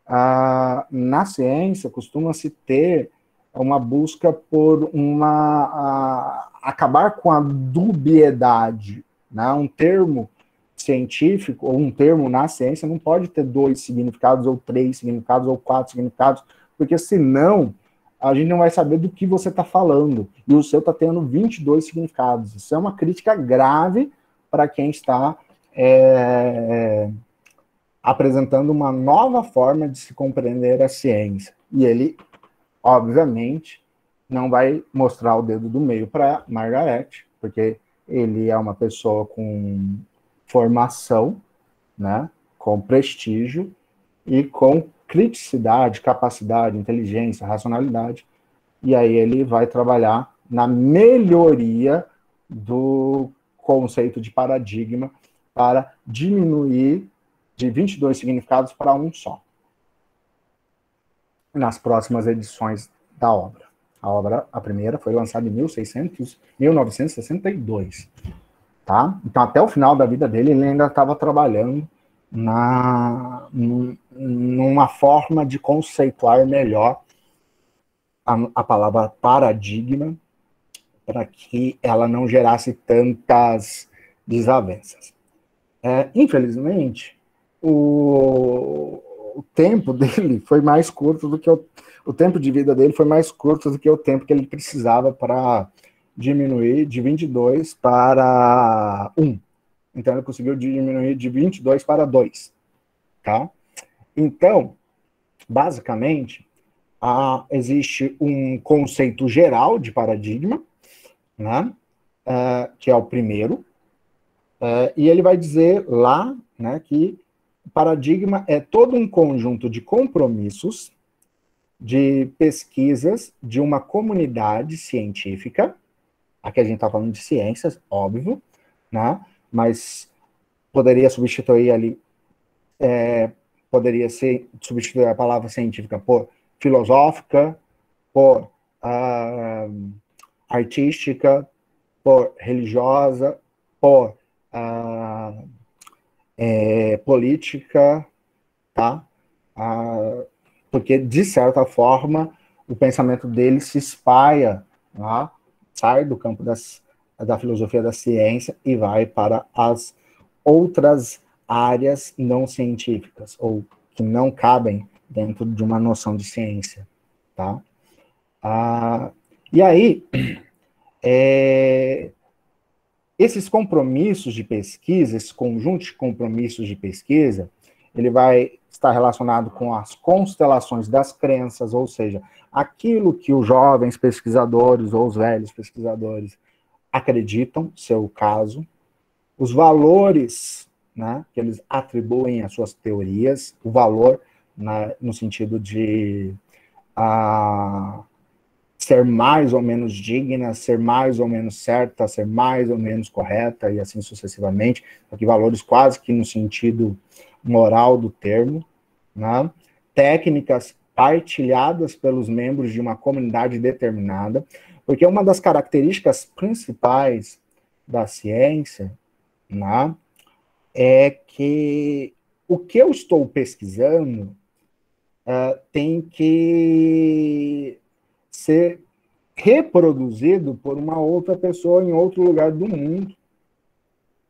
Na ciência, costuma-se ter uma busca por acabar com a dubiedade, né? Um termo científico, ou um termo na ciência, não pode ter 2 significados, ou 3 significados, ou 4 significados, porque senão a gente não vai saber do que você está falando, e o seu está tendo 22 significados. Isso é uma crítica grave para quem está apresentando uma nova forma de se compreender a ciência. E ele, obviamente, não vai mostrar o dedo do meio para Margaret, porque ele é uma pessoa com formação, né, com prestígio e com criticidade, capacidade, inteligência, racionalidade. E aí ele vai trabalhar na melhoria do conceito de paradigma para diminuir de 22 significados para um só, nas próximas edições da obra. A primeira, foi lançada em 1962. Tá? Então, até o final da vida dele, ele ainda estava trabalhando numa forma de conceituar melhor a palavra paradigma, para que ela não gerasse tantas desavenças. Infelizmente, o tempo dele foi mais curto do que o tempo de vida dele foi mais curto do que o tempo que ele precisava para diminuir de 22 para 1. Então, ele conseguiu diminuir de 22 para 2. Tá? Então, basicamente, existe um conceito geral de paradigma, né, que é o primeiro, e ele vai dizer lá, né, que o paradigma é todo um conjunto de compromissos, de pesquisas de uma comunidade científica. Aqui a gente está falando de ciências, óbvio, né, mas poderia substituir ali, substituir a palavra científica por filosófica, por artística, por religiosa, por política, tá? Porque, de certa forma, o pensamento dele se espalha, tá? Sai do campo da filosofia da ciência e vai para as outras áreas não científicas, ou que não cabem dentro de uma noção de ciência. Tá? E aí, esses compromissos de pesquisa, esse conjunto de compromissos de pesquisa, ele vai estar relacionado com as constelações das crenças, ou seja, aquilo que os jovens pesquisadores ou os velhos pesquisadores acreditam, seu caso, os valores, né, que eles atribuem às suas teorias, o valor, né, no sentido de ser mais ou menos digna, ser mais ou menos certa, ser mais ou menos correta, e assim sucessivamente, aqui valores quase que no sentido moral do termo, né? Técnicas partilhadas pelos membros de uma comunidade determinada, porque uma das características principais da ciência, né, é que o que eu estou pesquisando tem que ser reproduzido por uma outra pessoa em outro lugar do mundo,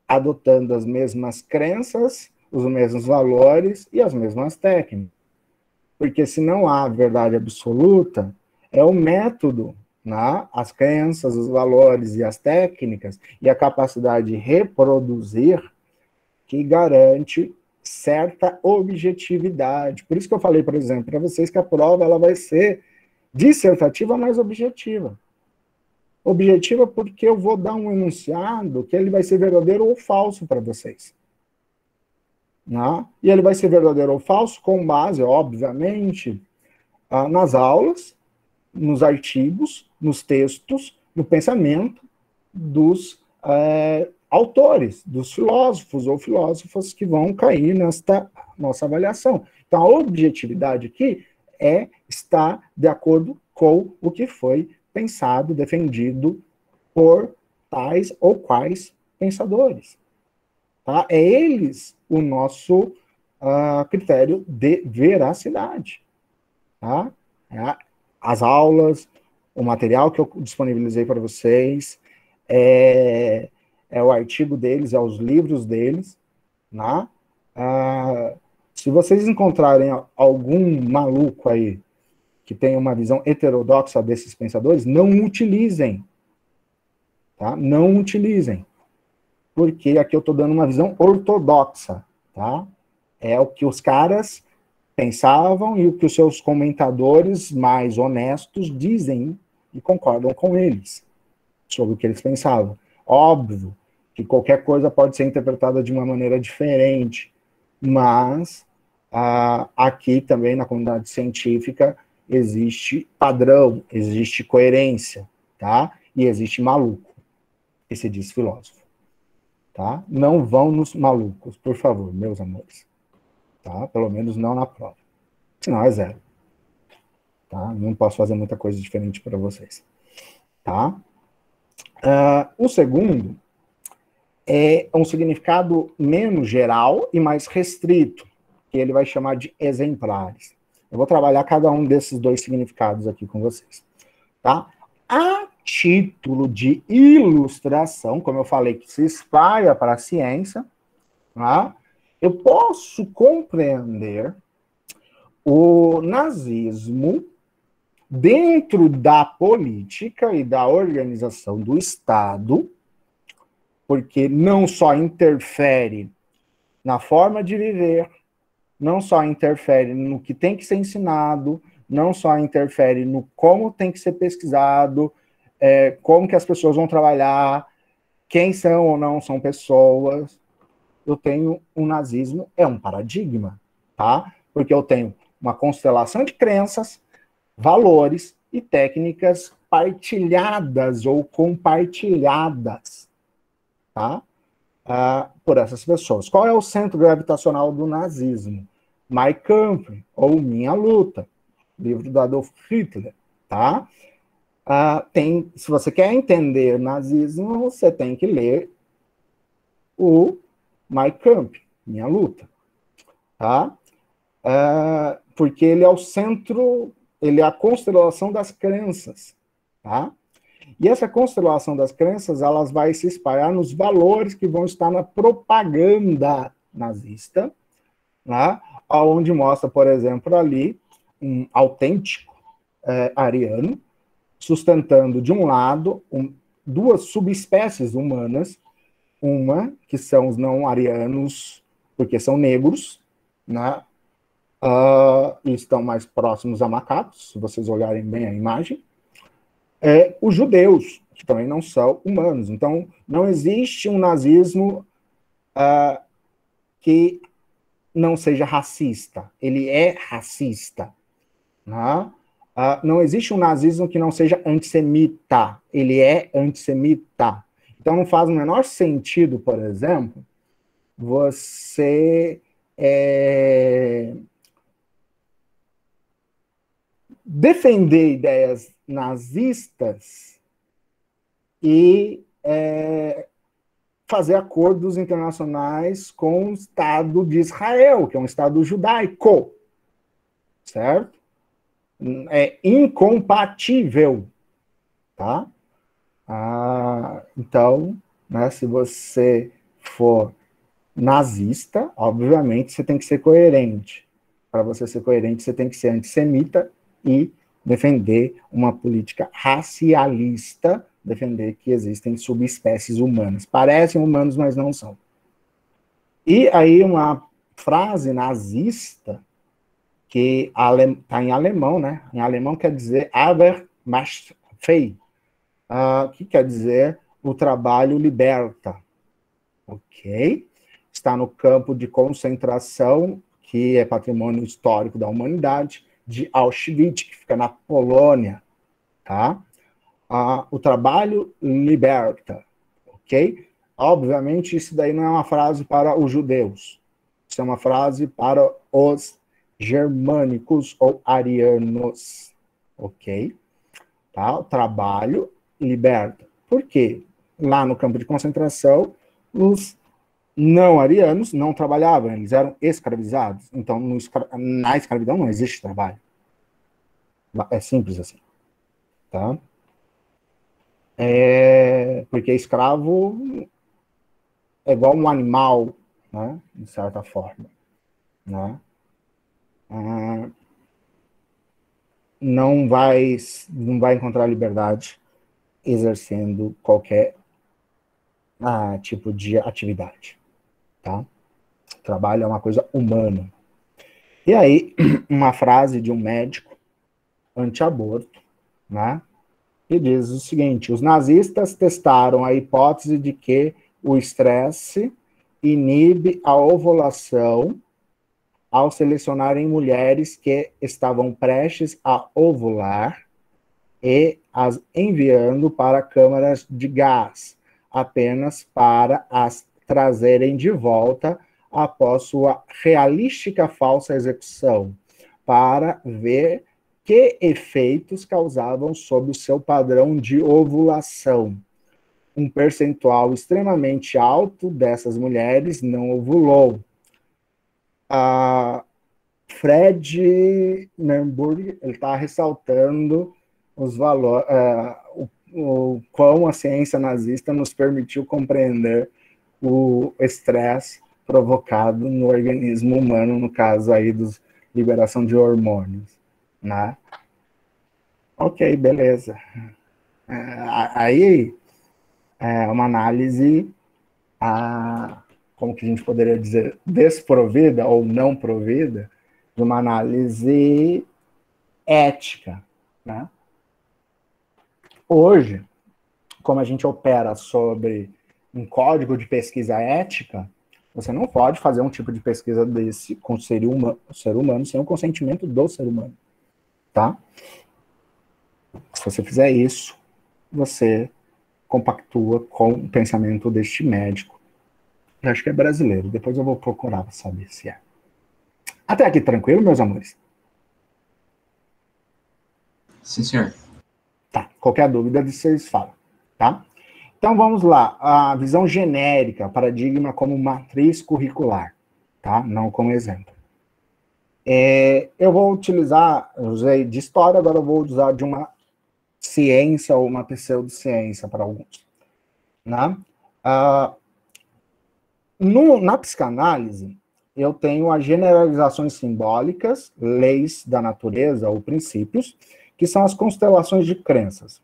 adotando as mesmas crenças, os mesmos valores e as mesmas técnicas. Porque se não há verdade absoluta, é o método, né? As crenças, os valores e as técnicas e a capacidade de reproduzir que garante certa objetividade. Por isso que eu falei, por exemplo, para vocês que a prova ela vai ser dissertativa, mas objetiva. Objetiva porque eu vou dar um enunciado que ele vai ser verdadeiro ou falso para vocês. Né? E ele vai ser verdadeiro ou falso com base, obviamente, nas aulas, nos artigos, nos textos, no pensamento dos autores, dos filósofos ou filósofas que vão cair nesta nossa avaliação. Então, a objetividade aqui está de acordo com o que foi pensado, defendido por tais ou quais pensadores. Tá? É eles o nosso critério de veracidade. Tá? As aulas, o material que eu disponibilizei para vocês, é o artigo deles, é os livros deles. Né? Se vocês encontrarem algum maluco aí que tem uma visão heterodoxa desses pensadores, não utilizem. Tá? Não utilizem. porque aqui eu estou dando uma visão ortodoxa, tá? É o que os caras pensavam e o que os seus comentadores mais honestos dizem e concordam com eles sobre o que eles pensavam. Óbvio que qualquer coisa pode ser interpretada de uma maneira diferente, mas aqui também na comunidade científica existe padrão, existe coerência, tá? E existe maluco, que se diz filósofo, tá? Não vão nos malucos, por favor, meus amores, tá? Pelo menos não na prova. Senão é zero, tá? Não posso fazer muita coisa diferente para vocês, tá? O segundo é um significado menos geral e mais restrito, que ele vai chamar de exemplares. Eu vou trabalhar cada um desses dois significados aqui com vocês, tá? A título de ilustração, como eu falei, que se espalha para a ciência, tá? Eu posso compreender o nazismo dentro da política e da organização do Estado, porque não só interfere na forma de viver, não só interfere no que tem que ser ensinado, não só interfere no como tem que ser pesquisado, como que as pessoas vão trabalhar, quem são ou não são pessoas. Eu tenho um nazismo, é um paradigma, tá? Porque eu tenho uma constelação de crenças, valores e técnicas partilhadas ou compartilhadas, tá? Por essas pessoas. Qual é o centro gravitacional do nazismo? Mein Kampf, ou Minha Luta, livro do Adolf Hitler, tá? Se você quer entender nazismo, você tem que ler o Mein Kampf, Minha Luta, tá? Porque ele é o centro, ele é a constelação das crenças, tá? E essa constelação das crenças, elas vai se espalhar nos valores que vão estar na propaganda nazista, né? Onde mostra, por exemplo, ali, um autêntico ariano, sustentando, de um lado, duas subespécies humanas, uma que são os não arianos, porque são negros, né? E estão mais próximos a macacos, se vocês olharem bem a imagem, os judeus, que também não são humanos. Então, não existe um nazismo que não seja racista. Ele é racista. Né? Não existe um nazismo que não seja antissemita. Ele é antissemita. Então, não faz o menor sentido, por exemplo, você defender ideias nazistas e fazer acordos internacionais com o Estado de Israel, que é um Estado judaico, certo? É incompatível, tá? Então, né, se você for nazista, obviamente você tem que ser coerente. Para você ser coerente, você tem que ser antissemita e defender uma política racialista, defender que existem subespécies humanas. Parecem humanos, mas não são. E aí uma frase nazista, que está em alemão, né? Em alemão quer dizer aber macht frei, que quer dizer o trabalho liberta. Ok? Está no campo de concentração, que é patrimônio histórico da humanidade, de Auschwitz, que fica na Polônia, tá? O trabalho liberta, ok? Obviamente, isso daí não é uma frase para os judeus. Isso é uma frase para os germânicos ou arianos, ok? Tá? O trabalho liberta. Por quê? Lá no campo de concentração, os não arianos não trabalhavam, eles eram escravizados. Então, na escravidão não existe trabalho. É simples assim. Tá? Porque escravo é igual um animal, né? De certa forma. Né? Não vai encontrar liberdade exercendo qualquer tipo de atividade, tá? Trabalho é uma coisa humana. E aí, uma frase de um médico anti-aborto, né? Que diz o seguinte: os nazistas testaram a hipótese de que o estresse inibe a ovulação ao selecionarem mulheres que estavam prestes a ovular e as enviando para câmaras de gás, apenas para as trazerem de volta após sua realística falsa execução, para ver que efeitos causavam sob o seu padrão de ovulação. Um percentual extremamente alto dessas mulheres não ovulou. Fred Nernberg está ressaltando os valores, o quão a ciência nazista nos permitiu compreender o estresse provocado no organismo humano, no caso aí dos liberação de hormônios, né? Ok, beleza. Aí é uma análise, como que a gente poderia dizer, desprovida ou não provida, de uma análise ética, né? Hoje, como a gente opera sobre um código de pesquisa ética, você não pode fazer um tipo de pesquisa desse com o ser humano sem o consentimento do ser humano, tá? Se você fizer isso, você compactua com o pensamento deste médico. Eu acho que é brasileiro, depois eu vou procurar para saber se é. Até aqui tranquilo, meus amores? Sim, senhor. Tá, qualquer dúvida vocês falam, tá? Então vamos lá, a visão genérica, paradigma como matriz curricular, tá? Não como exemplo. Eu vou utilizar, eu usei de história, agora eu vou usar de uma ciência ou uma pseudociência para alguns, né? Na psicanálise, eu tenho as generalizações simbólicas, leis da natureza ou princípios, que são as constelações de crenças.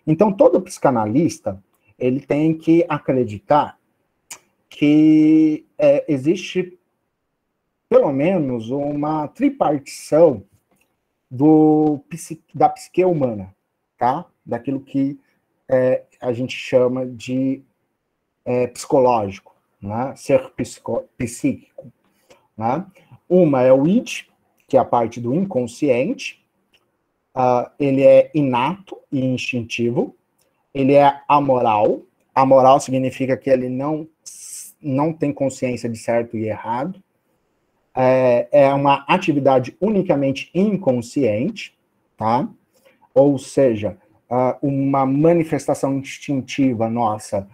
Então, todo psicanalista, ele tem que acreditar que existe, pelo menos, uma tripartição da psique humana, tá? Daquilo que a gente chama de psicológico, né? Ser psíquico. Né? Uma é o id, que é a parte do inconsciente. Ele é inato e instintivo. Ele é amoral. Amoral significa que ele não tem consciência de certo e errado. É uma atividade unicamente inconsciente, tá? Ou seja, uma manifestação instintiva nossa,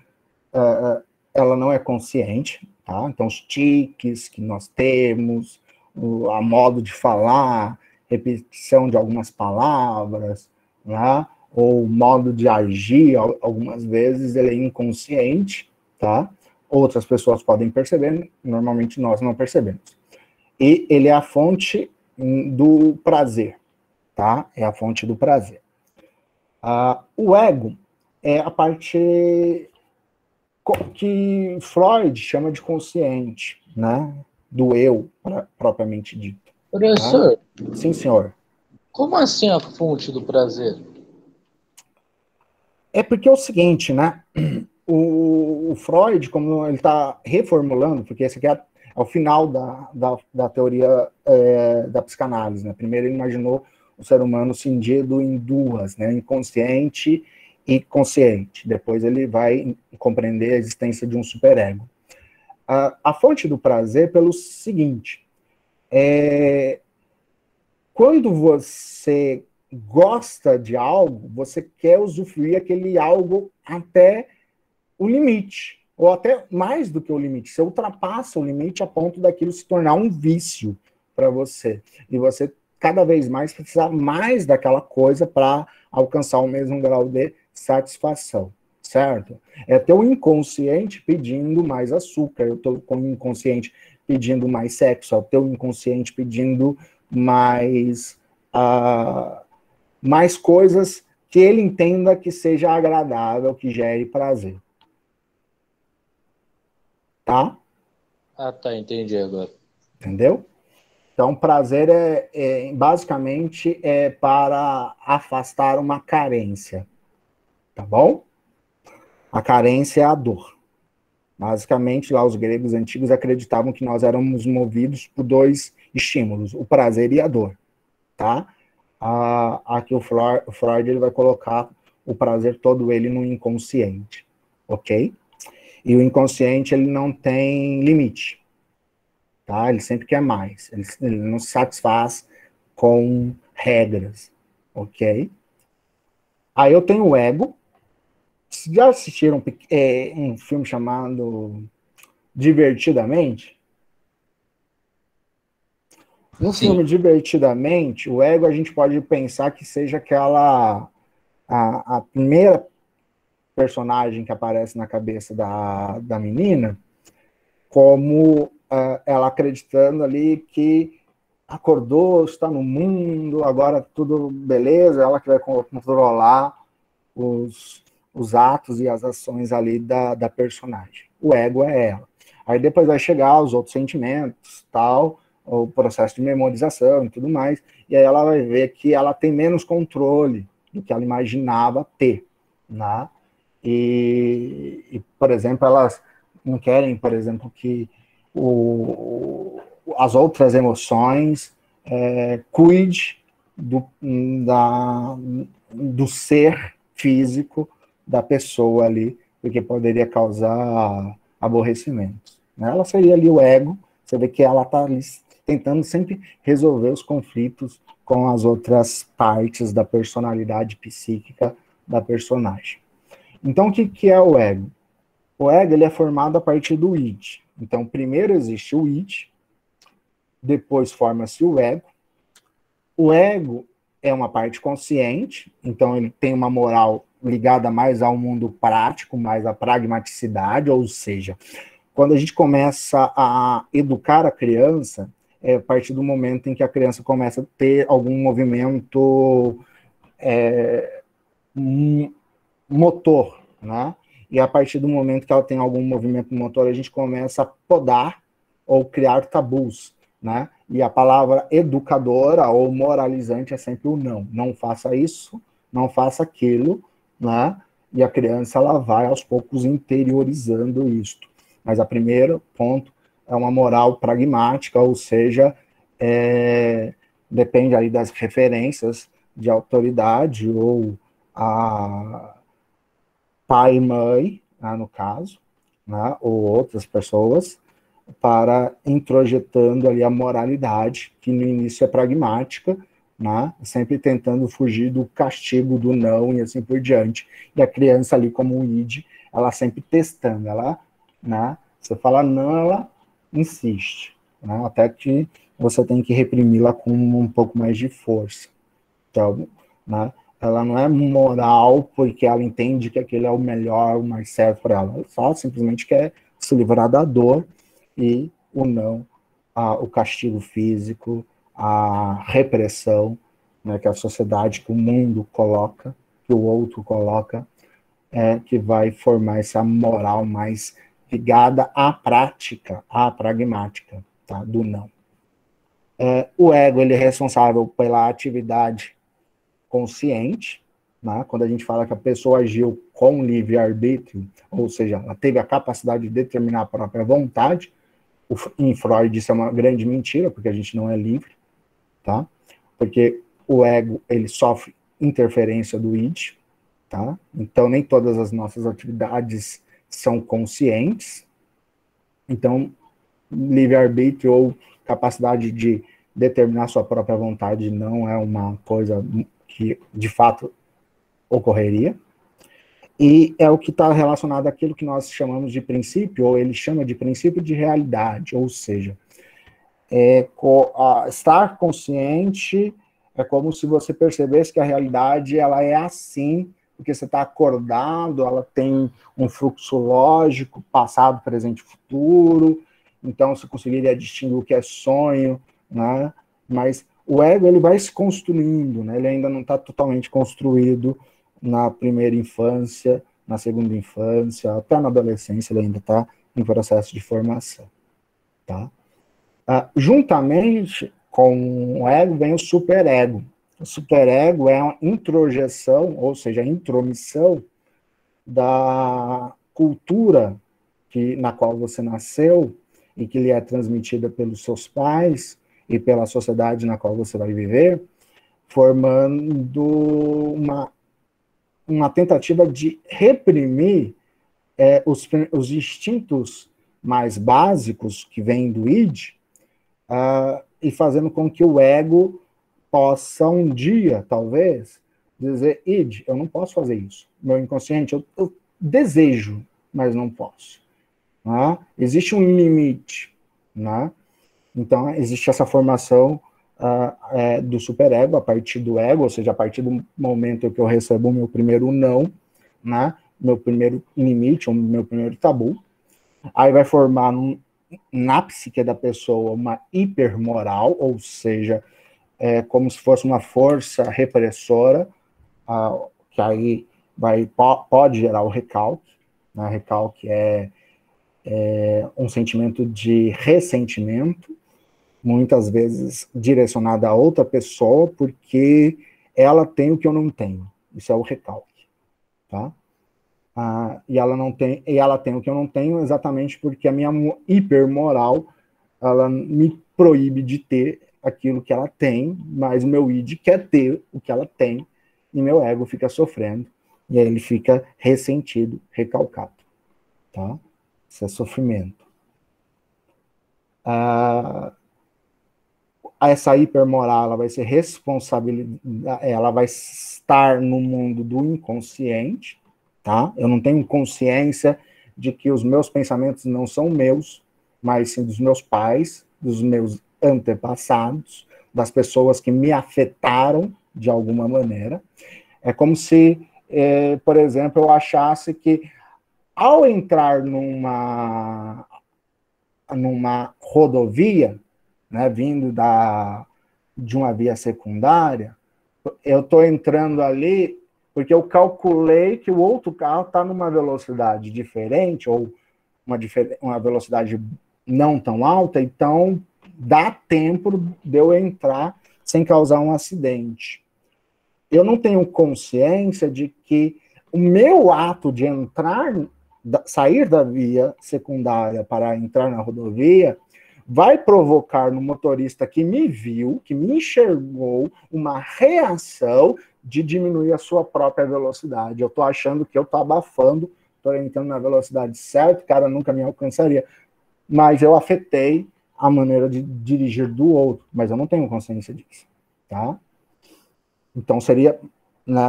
ela não é consciente, tá? Então, os tiques que nós temos, a modo de falar, repetição de algumas palavras, né? Ou modo de agir, algumas vezes ele é inconsciente, tá? Outras pessoas podem perceber, normalmente nós não percebemos. E ele é a fonte do prazer, tá? É a fonte do prazer. O ego é a parte que Freud chama de consciente, né? Do eu, propriamente dito. Professor, né? Sim, senhor. Como assim a fonte do prazer? É porque é o seguinte, né? O Freud, como ele está reformulando, porque esse aqui é o final da teoria da psicanálise, né? Primeiro ele imaginou o ser humano cindido em duas, né? Inconsciente e consciente. Depois ele vai compreender a existência de um superego. A fonte do prazer pelo seguinte, quando você gosta de algo, você quer usufruir aquele algo até o limite, ou até mais do que o limite. Você ultrapassa o limite a ponto daquilo se tornar um vício para você. E você cada vez mais precisa mais daquela coisa para alcançar o mesmo grau de satisfação, certo? É teu inconsciente pedindo mais açúcar, eu estou com o inconsciente pedindo mais sexo, é o teu inconsciente pedindo mais coisas que ele entenda que seja agradável, que gere prazer. tá? Ah, tá, entendi agora. Entendeu? Então, prazer basicamente é para afastar uma carência, tá bom? A carência é a dor. Basicamente, lá os gregos antigos acreditavam que nós éramos movidos por dois estímulos, o prazer e a dor, tá? Aqui o Freud ele vai colocar o prazer todo ele no inconsciente, ok? E o inconsciente ele não tem limite, tá? Ele sempre quer mais, ele não se satisfaz com regras, ok? Aí eu tenho o ego. Já assistiram um filme chamado Divertidamente? No Sim. filme Divertidamente, o ego a gente pode pensar que seja aquela a primeira personagem que aparece na cabeça da menina, como ela acreditando ali que acordou, está no mundo, agora tudo beleza, ela que vai controlar os atos e as ações ali da personagem. O ego é ela. Aí depois vai chegar os outros sentimentos, tal, o processo de memorização e tudo mais, e aí ela vai ver que ela tem menos controle do que ela imaginava ter, né? Por exemplo, elas não querem, por exemplo, que as outras emoções cuide do ser físico da pessoa ali, porque poderia causar aborrecimento. Né? Ela seria ali o ego, você vê que ela está ali tentando sempre resolver os conflitos com as outras partes da personalidade psíquica da personagem. Então, o que é o ego? O ego ele é formado a partir do id. Então, primeiro existe o id, depois forma-se o ego. O ego é uma parte consciente, então ele tem uma moral ligada mais ao mundo prático, mais à pragmaticidade, ou seja, quando a gente começa a educar a criança, é a partir do momento em que a criança começa a ter algum movimento motor, né? E a partir do momento que ela tem algum movimento motor, a gente começa a podar ou criar tabus, né? E a palavra educadora ou moralizante é sempre o não. Não faça isso, não faça aquilo, né? E a criança ela vai aos poucos interiorizando isto. Mas a primeiro ponto é uma moral pragmática, ou seja, depende aí das referências de autoridade ou a pai e mãe, né, no caso, né, ou outras pessoas, para introjetando ali a moralidade, que no início é pragmática, né, sempre tentando fugir do castigo do não e assim por diante. E a criança ali como um id, ela sempre testando, ela, né, você fala não, ela insiste, né, até que você tem que reprimi-la com um pouco mais de força. Então, né, ela não é moral porque ela entende que aquele é o melhor, o mais certo para ela. Ela só simplesmente quer se livrar da dor e o não, o castigo físico, a repressão, né, que a sociedade, que o mundo coloca, que o outro coloca, que vai formar essa moral mais ligada à prática, à pragmática, tá, do não. O ego ele é responsável pela atividade consciente, né? Quando a gente fala que a pessoa agiu com livre-arbítrio, ou seja, ela teve a capacidade de determinar a própria vontade, em Freud isso é uma grande mentira, porque a gente não é livre, tá? Porque o ego, ele sofre interferência do id, tá? Então, nem todas as nossas atividades são conscientes. Então, livre-arbítrio ou capacidade de determinar sua própria vontade não é uma coisa que, de fato, ocorreria. E é o que está relacionado àquilo que nós chamamos de princípio, ou ele chama de princípio de realidade, ou seja, estar consciente é como se você percebesse que a realidade ela é assim, porque você está acordado, ela tem um fluxo lógico, passado, presente e futuro, então você conseguiria distinguir o que é sonho, né? Mas o ego ele vai se construindo, né? Ele ainda não está totalmente construído na primeira infância, na segunda infância, até na adolescência ele ainda está em processo de formação, tá? Juntamente com o ego vem o superego. O superego é uma introjeção, ou seja, a intromissão da cultura na qual você nasceu e que lhe é transmitida pelos seus pais e pela sociedade na qual você vai viver, formando uma tentativa de reprimir os instintos mais básicos que vêm do id, e fazendo com que o ego possa um dia, talvez, dizer, id, eu não posso fazer isso. Meu inconsciente, eu desejo, mas não posso. Né? Existe um limite. Né? Então, existe essa formação do superego a partir do ego, ou seja, a partir do momento que eu recebo o meu primeiro não, né? Meu primeiro limite, o meu primeiro tabu. Aí vai formar na psique da pessoa uma hipermoral, ou seja, como se fosse uma força repressora, que aí pode gerar o recalque. Né? Recalque é um sentimento de ressentimento, muitas vezes direcionado a outra pessoa, porque ela tem o que eu não tenho. Isso é o recalque. Tá? E ela tem o que eu não tenho exatamente porque a minha hipermoral ela me proíbe de ter aquilo que ela tem, mas o meu id quer ter o que ela tem e meu ego fica sofrendo e aí ele fica ressentido, recalcado, tá? Isso é sofrimento. Essa hipermoral ela vai ser responsabilidade, ela vai estar no mundo do inconsciente, tá? Eu não tenho consciência de que os meus pensamentos não são meus, mas sim dos meus pais, dos meus antepassados, das pessoas que me afetaram de alguma maneira. É como se, por exemplo, eu achasse que ao entrar numa rodovia, né, vindo de uma via secundária, eu estou entrando ali porque eu calculei que o outro carro está numa velocidade diferente, ou uma velocidade não tão alta, então dá tempo de eu entrar sem causar um acidente. Eu não tenho consciência de que o meu ato de sair da via secundária para entrar na rodovia, vai provocar no motorista que me viu, que me enxergou, uma reação de diminuir a sua própria velocidade. Eu estou achando que eu estou abafando, estou entrando na velocidade certa, o cara nunca me alcançaria. Mas eu afetei a maneira de dirigir do outro, mas eu não tenho consciência disso. Tá? Então, seria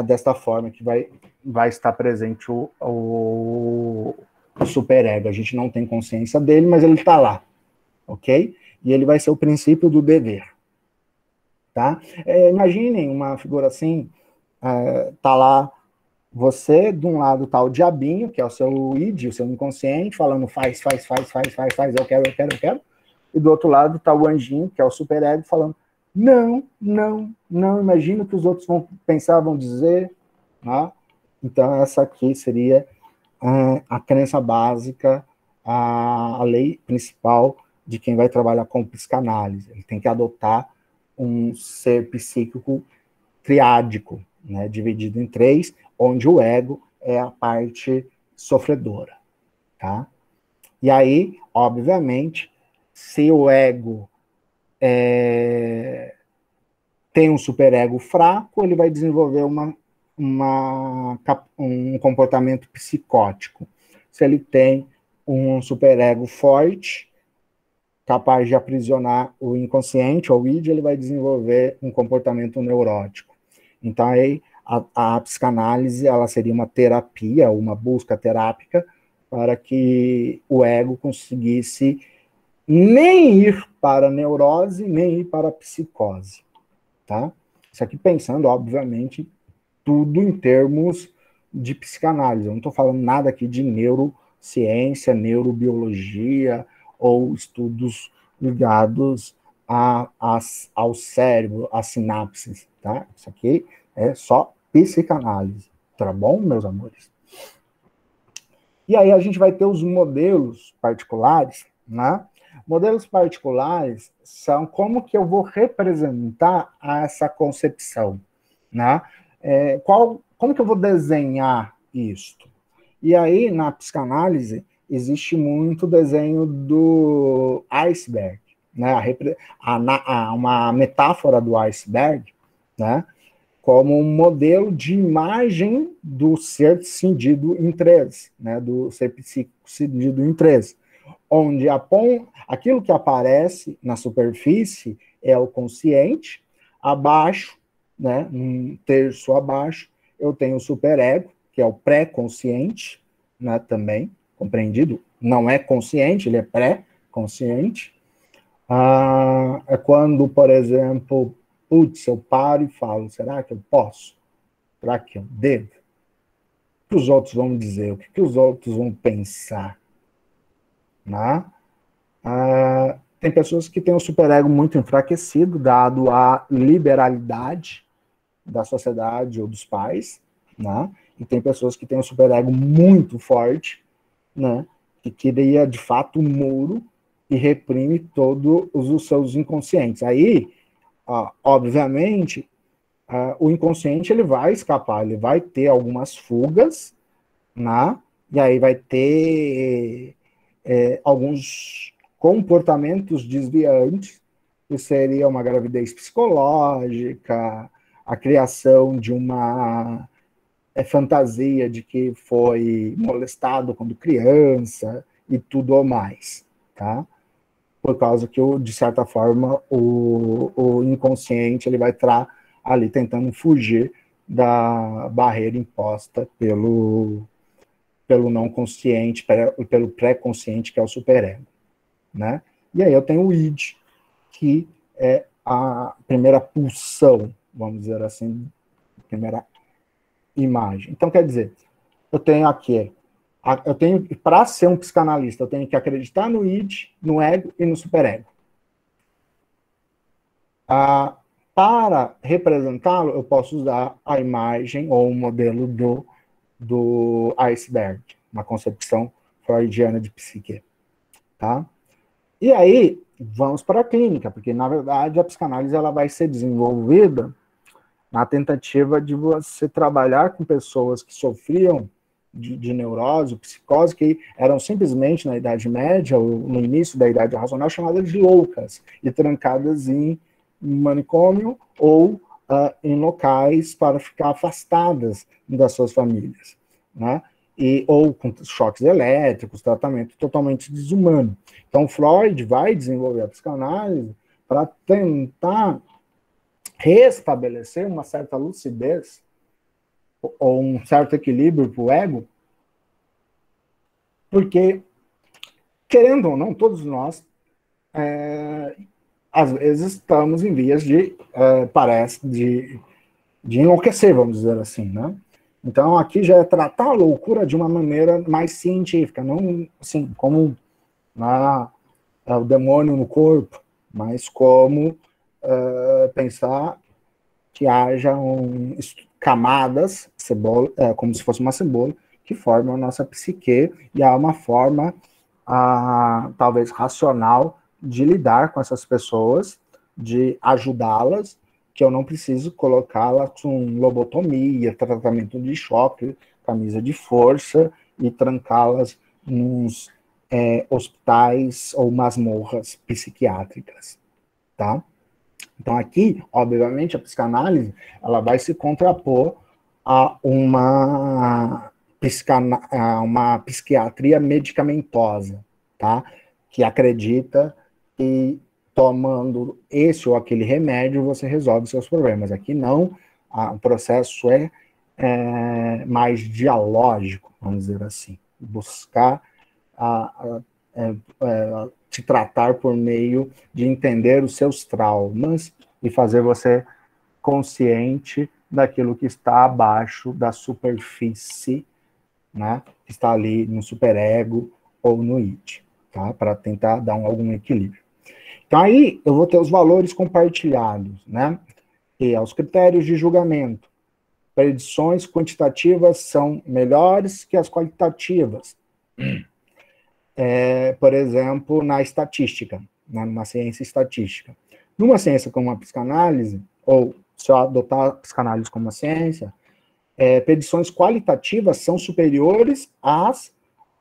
desta forma que vai estar presente o superego. A gente não tem consciência dele, mas ele está lá. Ok? E ele vai ser o princípio do dever. Tá? Imaginem uma figura assim, tá lá você, de um lado tá o diabinho, que é o seu id, o seu inconsciente, falando faz, eu quero. E do outro lado tá o anjinho, que é o superego, falando não, imagina o que os outros vão pensar, vão dizer. Tá? Então essa aqui seria a crença básica, a lei principal de quem vai trabalhar com psicanálise. Ele tem que adotar um ser psíquico triádico, né, dividido em 3, onde o ego é a parte sofredora. Tá? E aí, obviamente, se o ego tem um superego fraco, ele vai desenvolver um comportamento psicótico. Se ele tem um superego forte, capaz de aprisionar o inconsciente, ou o id, ele vai desenvolver um comportamento neurótico. Então, aí, a psicanálise ela seria uma terapia, uma busca terápica, para que o ego conseguisse nem ir para a neurose, nem ir para a psicose. Tá? Isso aqui pensando, obviamente, tudo em termos de psicanálise. Eu não estou falando nada aqui de neurociência, neurobiologia ou estudos ligados ao cérebro, às sinapses. Tá? Isso aqui é só psicanálise. Tá bom, meus amores? E aí a gente vai ter os modelos particulares, né? Modelos particulares são como que eu vou representar essa concepção, né? Como que eu vou desenhar isto? E aí, na psicanálise, existe muito desenho do iceberg, né? Uma metáfora do iceberg, né? Como um modelo de imagem do ser cindido em três, né? Do ser psíquico cindido em três, onde aquilo que aparece na superfície é o consciente, abaixo, né? Um terço abaixo, eu tenho o superego, que é o pré-consciente, né? Também compreendido, não é consciente, ele é pré-consciente. É quando, por exemplo, putz, eu paro e falo, será que eu posso? Será que eu devo? O que os outros vão dizer? O que os outros vão pensar? Né? Tem pessoas que têm o superego muito enfraquecido, dado a liberalidade da sociedade ou dos pais, né? E tem pessoas que têm o superego muito forte, né? Que cria, de fato, um muro e reprime todos os seus inconscientes. Aí, obviamente, o inconsciente ele vai escapar, ele vai ter algumas fugas, né? E aí vai ter alguns comportamentos desviantes, que seria uma gravidez psicológica, a criação de uma fantasia de que foi molestado quando criança e tudo mais, tá? Por causa que, de certa forma, o inconsciente ele vai estar ali tentando fugir da barreira imposta pelo não consciente, pelo pré-consciente, que é o superego, né? E aí eu tenho o id, que é a primeira pulsão, vamos dizer assim, a primeira imagem. Então, quer dizer, eu tenho aqui, para ser um psicanalista, eu tenho que acreditar no id, no ego e no superego. Para representá-lo, eu posso usar a imagem ou o modelo do iceberg, uma concepção freudiana de psique, tá? E aí, vamos para a clínica, porque, na verdade, a psicanálise ela vai ser desenvolvida na tentativa de você trabalhar com pessoas que sofriam de neurose, psicose, que eram simplesmente, na Idade Média, ou no início da Idade Racional, chamadas de loucas, e trancadas em manicômio ou em locais para ficar afastadas das suas famílias, né? Ou com choques elétricos, tratamento totalmente desumano. Então, Freud vai desenvolver a psicanálise para tentar restabelecer uma certa lucidez ou um certo equilíbrio para o ego, porque, querendo ou não, todos nós, às vezes, estamos em vias de enlouquecer, vamos dizer assim, né? Então, aqui já é tratar a loucura de uma maneira mais científica, não assim, como o demônio no corpo, mas como pensar que haja camadas, como se fosse uma cebola, que formam a nossa psique, e há uma forma, talvez racional, de lidar com essas pessoas, de ajudá-las, que eu não preciso colocá-las com lobotomia, tratamento de choque, camisa de força, e trancá-las nos hospitais ou masmorras psiquiátricas, tá? Então, aqui, obviamente, a psicanálise ela vai se contrapor a uma psiquiatria medicamentosa, tá? Que acredita que tomando esse ou aquele remédio você resolve seus problemas. Aqui não, o processo é mais dialógico, vamos dizer assim. Buscar te tratar por meio de entender os seus traumas e fazer você consciente daquilo que está abaixo da superfície, né? Que está ali no superego ou no id, tá? Para tentar dar algum equilíbrio. Então aí eu vou ter os valores compartilhados, né? E os critérios de julgamento. Predições quantitativas são melhores que as qualitativas, por exemplo, na estatística, né, numa ciência estatística. Numa ciência como a psicanálise, ou se eu adotar a psicanálise como uma ciência, predições qualitativas são superiores às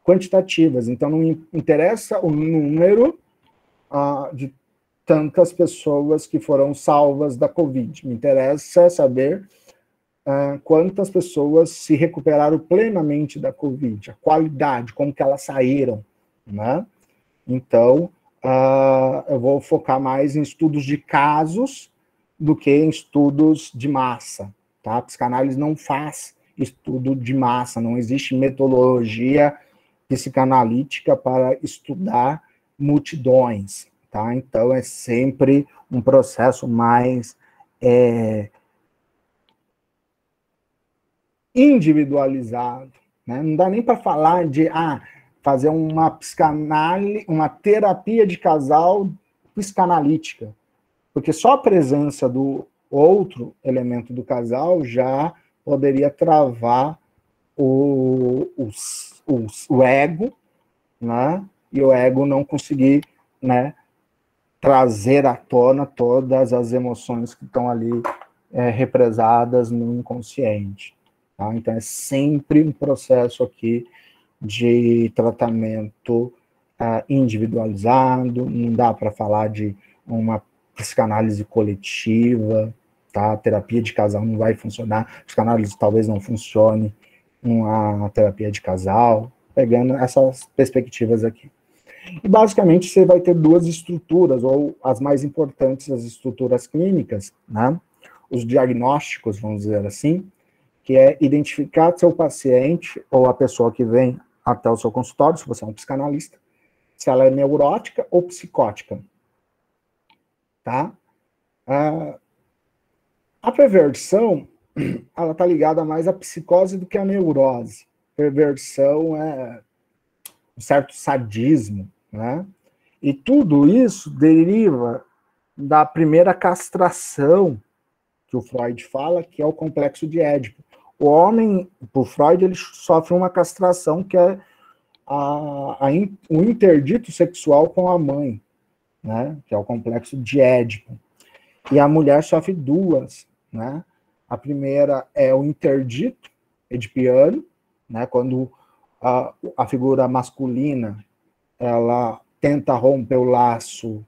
quantitativas. Então, não interessa o número de tantas pessoas que foram salvas da Covid. Me interessa saber quantas pessoas se recuperaram plenamente da Covid, a qualidade, como que elas saíram, né? Então, eu vou focar mais em estudos de casos do que em estudos de massa, tá? A psicanálise não faz estudo de massa, não existe metodologia psicanalítica para estudar multidões, tá? Então, é sempre um processo mais individualizado, né? Não dá nem para falar de fazer uma psicanálise, uma terapia de casal psicanalítica, porque só a presença do outro elemento do casal já poderia travar o ego, né? E o ego não conseguir, né, trazer à tona todas as emoções que estão ali represadas no inconsciente. Tá? Então, é sempre um processo aqui de tratamento individualizado, não dá para falar de uma psicanálise coletiva, tá? A terapia de casal não vai funcionar, a psicanálise talvez não funcione, uma terapia de casal, pegando essas perspectivas aqui. E, basicamente, você vai ter duas estruturas, ou as mais importantes, as estruturas clínicas, né? Os diagnósticos, vamos dizer assim, que é identificar seu paciente, ou a pessoa que vem até o seu consultório, se você é um psicanalista, se ela é neurótica ou psicótica, tá? A perversão, ela está ligada mais à psicose do que à neurose. Perversão é um certo sadismo, né? E tudo isso deriva da primeira castração que o Freud fala, que é o complexo de Édipo. O homem, por Freud, ele sofre uma castração que é o interdito sexual com a mãe, né? Que é o complexo de Édipo. E a mulher sofre duas, né? A primeira é o interdito edipiano, né? Quando a figura masculina ela tenta romper o laço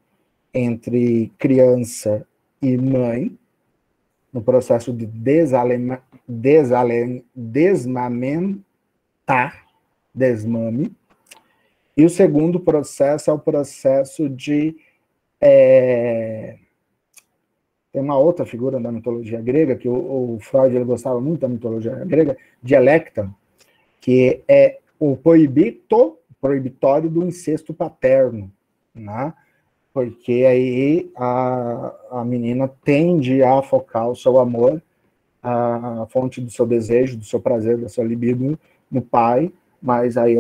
entre criança e mãe, no processo de desmame. E o segundo processo é o processo de... tem uma outra figura da mitologia grega, que o Freud ele gostava muito da mitologia grega, dialecta, que é o proibitório do incesto paterno, né? Porque aí a menina tende a focar o seu amor, a fonte do seu desejo, do seu prazer, da sua libido no pai, mas aí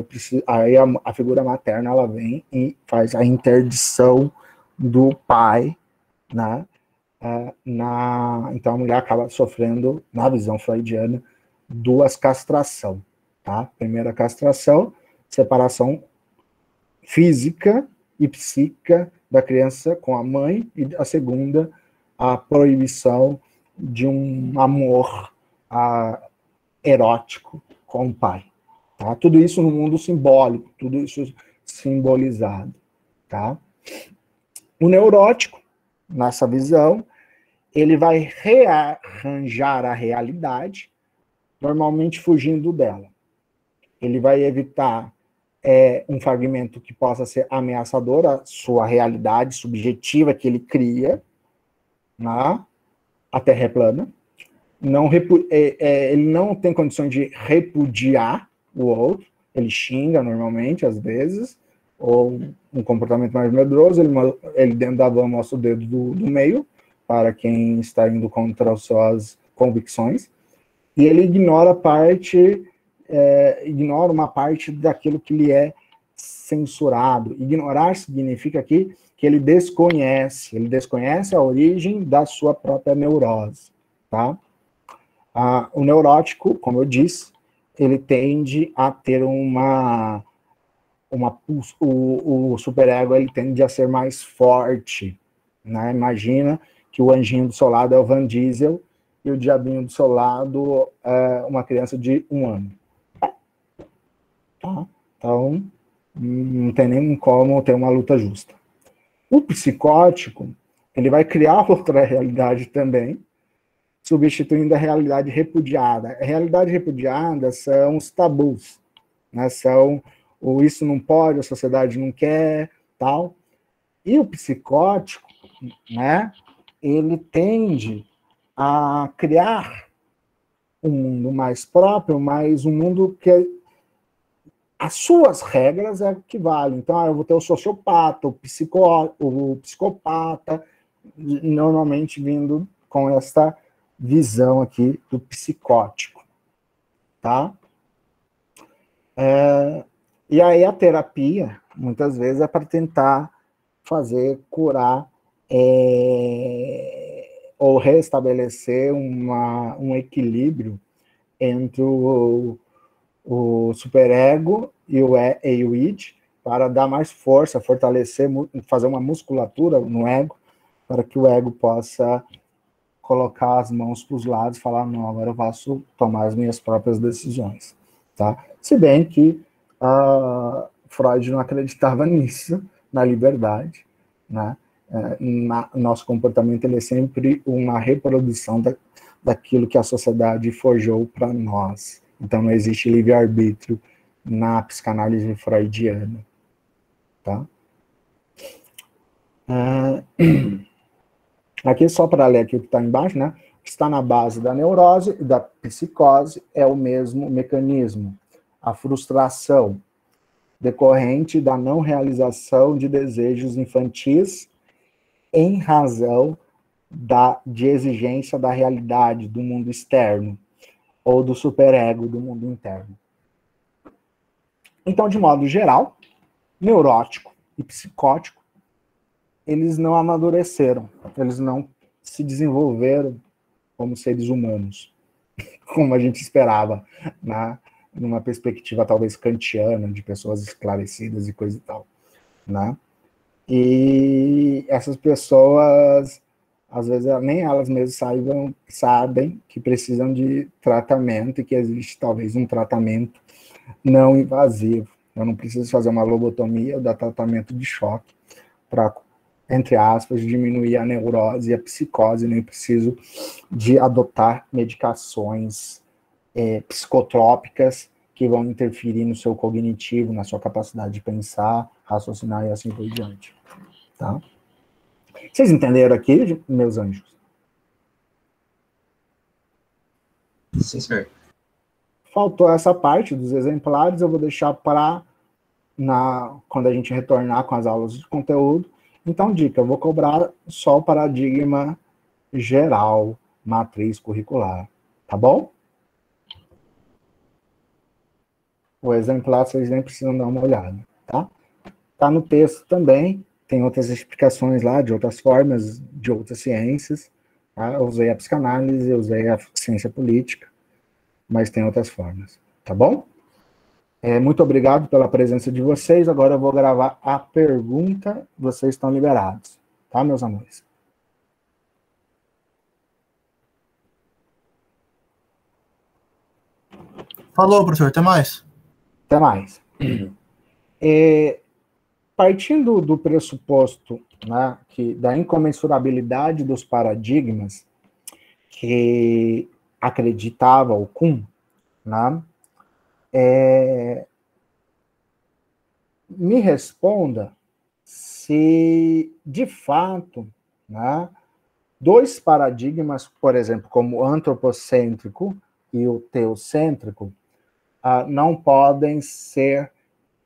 a figura materna ela vem e faz a interdição do pai, né? Então a mulher acaba sofrendo, na visão freudiana, duas castrações, tá? Primeira castração, separação física e psíquica da criança com a mãe, e a segunda, a proibição de um amor erótico com o pai. Tá? Tudo isso no mundo simbólico, tudo isso simbolizado. Tá? O neurótico, nessa visão, ele vai rearranjar a realidade, normalmente fugindo dela. Ele vai evitar um fragmento que possa ser ameaçador à sua realidade subjetiva que ele cria, né? A Terra é plana. Ele não tem condições de repudiar o outro, ele xinga normalmente, às vezes, ou um comportamento mais medroso, ele dentro da van mostra o dedo do meio, para quem está indo contra as suas convicções, e ele ignora uma parte daquilo que lhe é censurado. Ignorar significa aqui que ele desconhece a origem da sua própria neurose, tá? O neurótico, como eu disse, ele tende a ter uma o superego ele tende a ser mais forte, né? Imagina que o anjinho do seu lado é o Van Diesel e o diabinho do seu lado é uma criança de 1 ano. Tá? Então, não tem nem como ter uma luta justa. O psicótico, ele vai criar outra realidade também, substituindo a realidade repudiada. A realidade repudiada são os tabus, né? São o isso não pode, a sociedade não quer, tal. E o psicótico, né? Ele tende a criar um mundo mais próprio, mas um mundo que as suas regras é que valem. Então, eu vou ter o sociopata, o psicopata, normalmente vindo com essa visão aqui do psicótico, tá? E aí a terapia, muitas vezes, é para tentar curar ou restabelecer um equilíbrio entre o superego e o id, para dar mais força, fortalecer, fazer uma musculatura no ego, para que o ego possa colocar as mãos para os lados e falar, não, agora eu posso tomar as minhas próprias decisões. Tá? Se bem que Freud não acreditava nisso, na liberdade, né? Nosso comportamento ele é sempre uma reprodução daquilo que a sociedade forjou para nós. Então, não existe livre-arbítrio na psicanálise freudiana. Tá? Aqui, só para ler aqui o que está embaixo, né? O que está na base da neurose e da psicose é o mesmo mecanismo. A frustração decorrente da não realização de desejos infantis em razão de exigência da realidade do mundo externo ou do superego do mundo interno. Então, de modo geral, neurótico e psicótico, eles não amadureceram, eles não se desenvolveram como seres humanos, como a gente esperava, né? Numa perspectiva talvez kantiana, de pessoas esclarecidas e coisa e tal, né? E essas pessoas, às vezes, nem elas mesmas sabem que precisam de tratamento e que existe talvez um tratamento não invasivo. Eu não preciso fazer uma lobotomia ou dar tratamento de choque para, entre aspas, diminuir a neurose e a psicose, nem preciso de adotar medicações psicotrópicas que vão interferir no seu cognitivo, na sua capacidade de pensar, raciocinar e assim por diante. Tá? Vocês entenderam aqui, meus anjos? Sim, senhor. Faltou essa parte dos exemplares, eu vou deixar para quando a gente retornar com as aulas de conteúdo. Então, dica, eu vou cobrar só o paradigma geral, matriz curricular, tá bom? O exemplar vocês nem precisam dar uma olhada, tá? Tá no texto também, tem outras explicações lá, de outras formas, de outras ciências, tá? Eu usei a psicanálise, eu usei a ciência política, mas tem outras formas, tá bom? Muito obrigado pela presença de vocês, agora eu vou gravar a pergunta, vocês estão liberados, tá, meus amores? Falou, professor, até mais. Até mais. Partindo do pressuposto, né, da incomensurabilidade dos paradigmas que acreditava o Kuhn, né, me responda se, de fato, né, dois paradigmas, por exemplo, como o antropocêntrico e o teocêntrico, não podem ser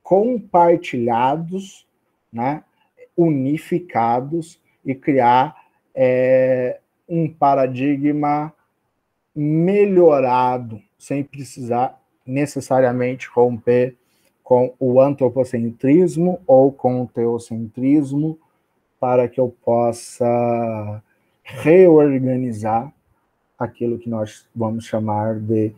compartilhados, né, unificados e criar um paradigma melhorado, sem precisar necessariamente romper com o antropocentrismo ou com o teocentrismo, para que eu possa reorganizar aquilo que nós vamos chamar de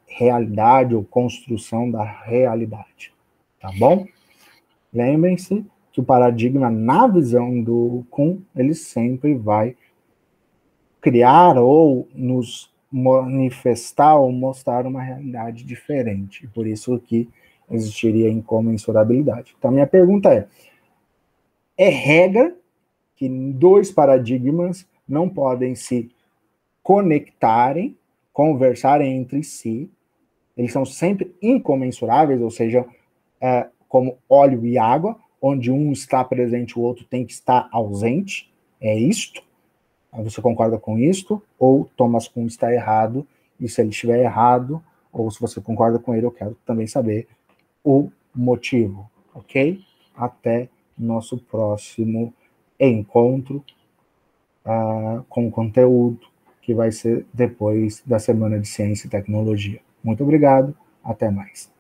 realidade ou construção da realidade. tá bom? Lembrem-se que o paradigma, na visão do Kuhn, ele sempre vai criar ou nos manifestar ou mostrar uma realidade diferente. Por isso que existiria incomensurabilidade. Então, minha pergunta é regra que dois paradigmas não podem se conectarem, conversarem entre si, eles são sempre incomensuráveis, ou seja, como óleo e água, onde um está presente, o outro tem que estar ausente, é isto? Você concorda com isto? Ou Thomas Kuhn está errado, e se ele estiver errado, ou se você concorda com ele, eu quero também saber o motivo, ok? Até nosso próximo encontro com conteúdo, que vai ser depois da Semana de Ciência e Tecnologia. Muito obrigado, até mais.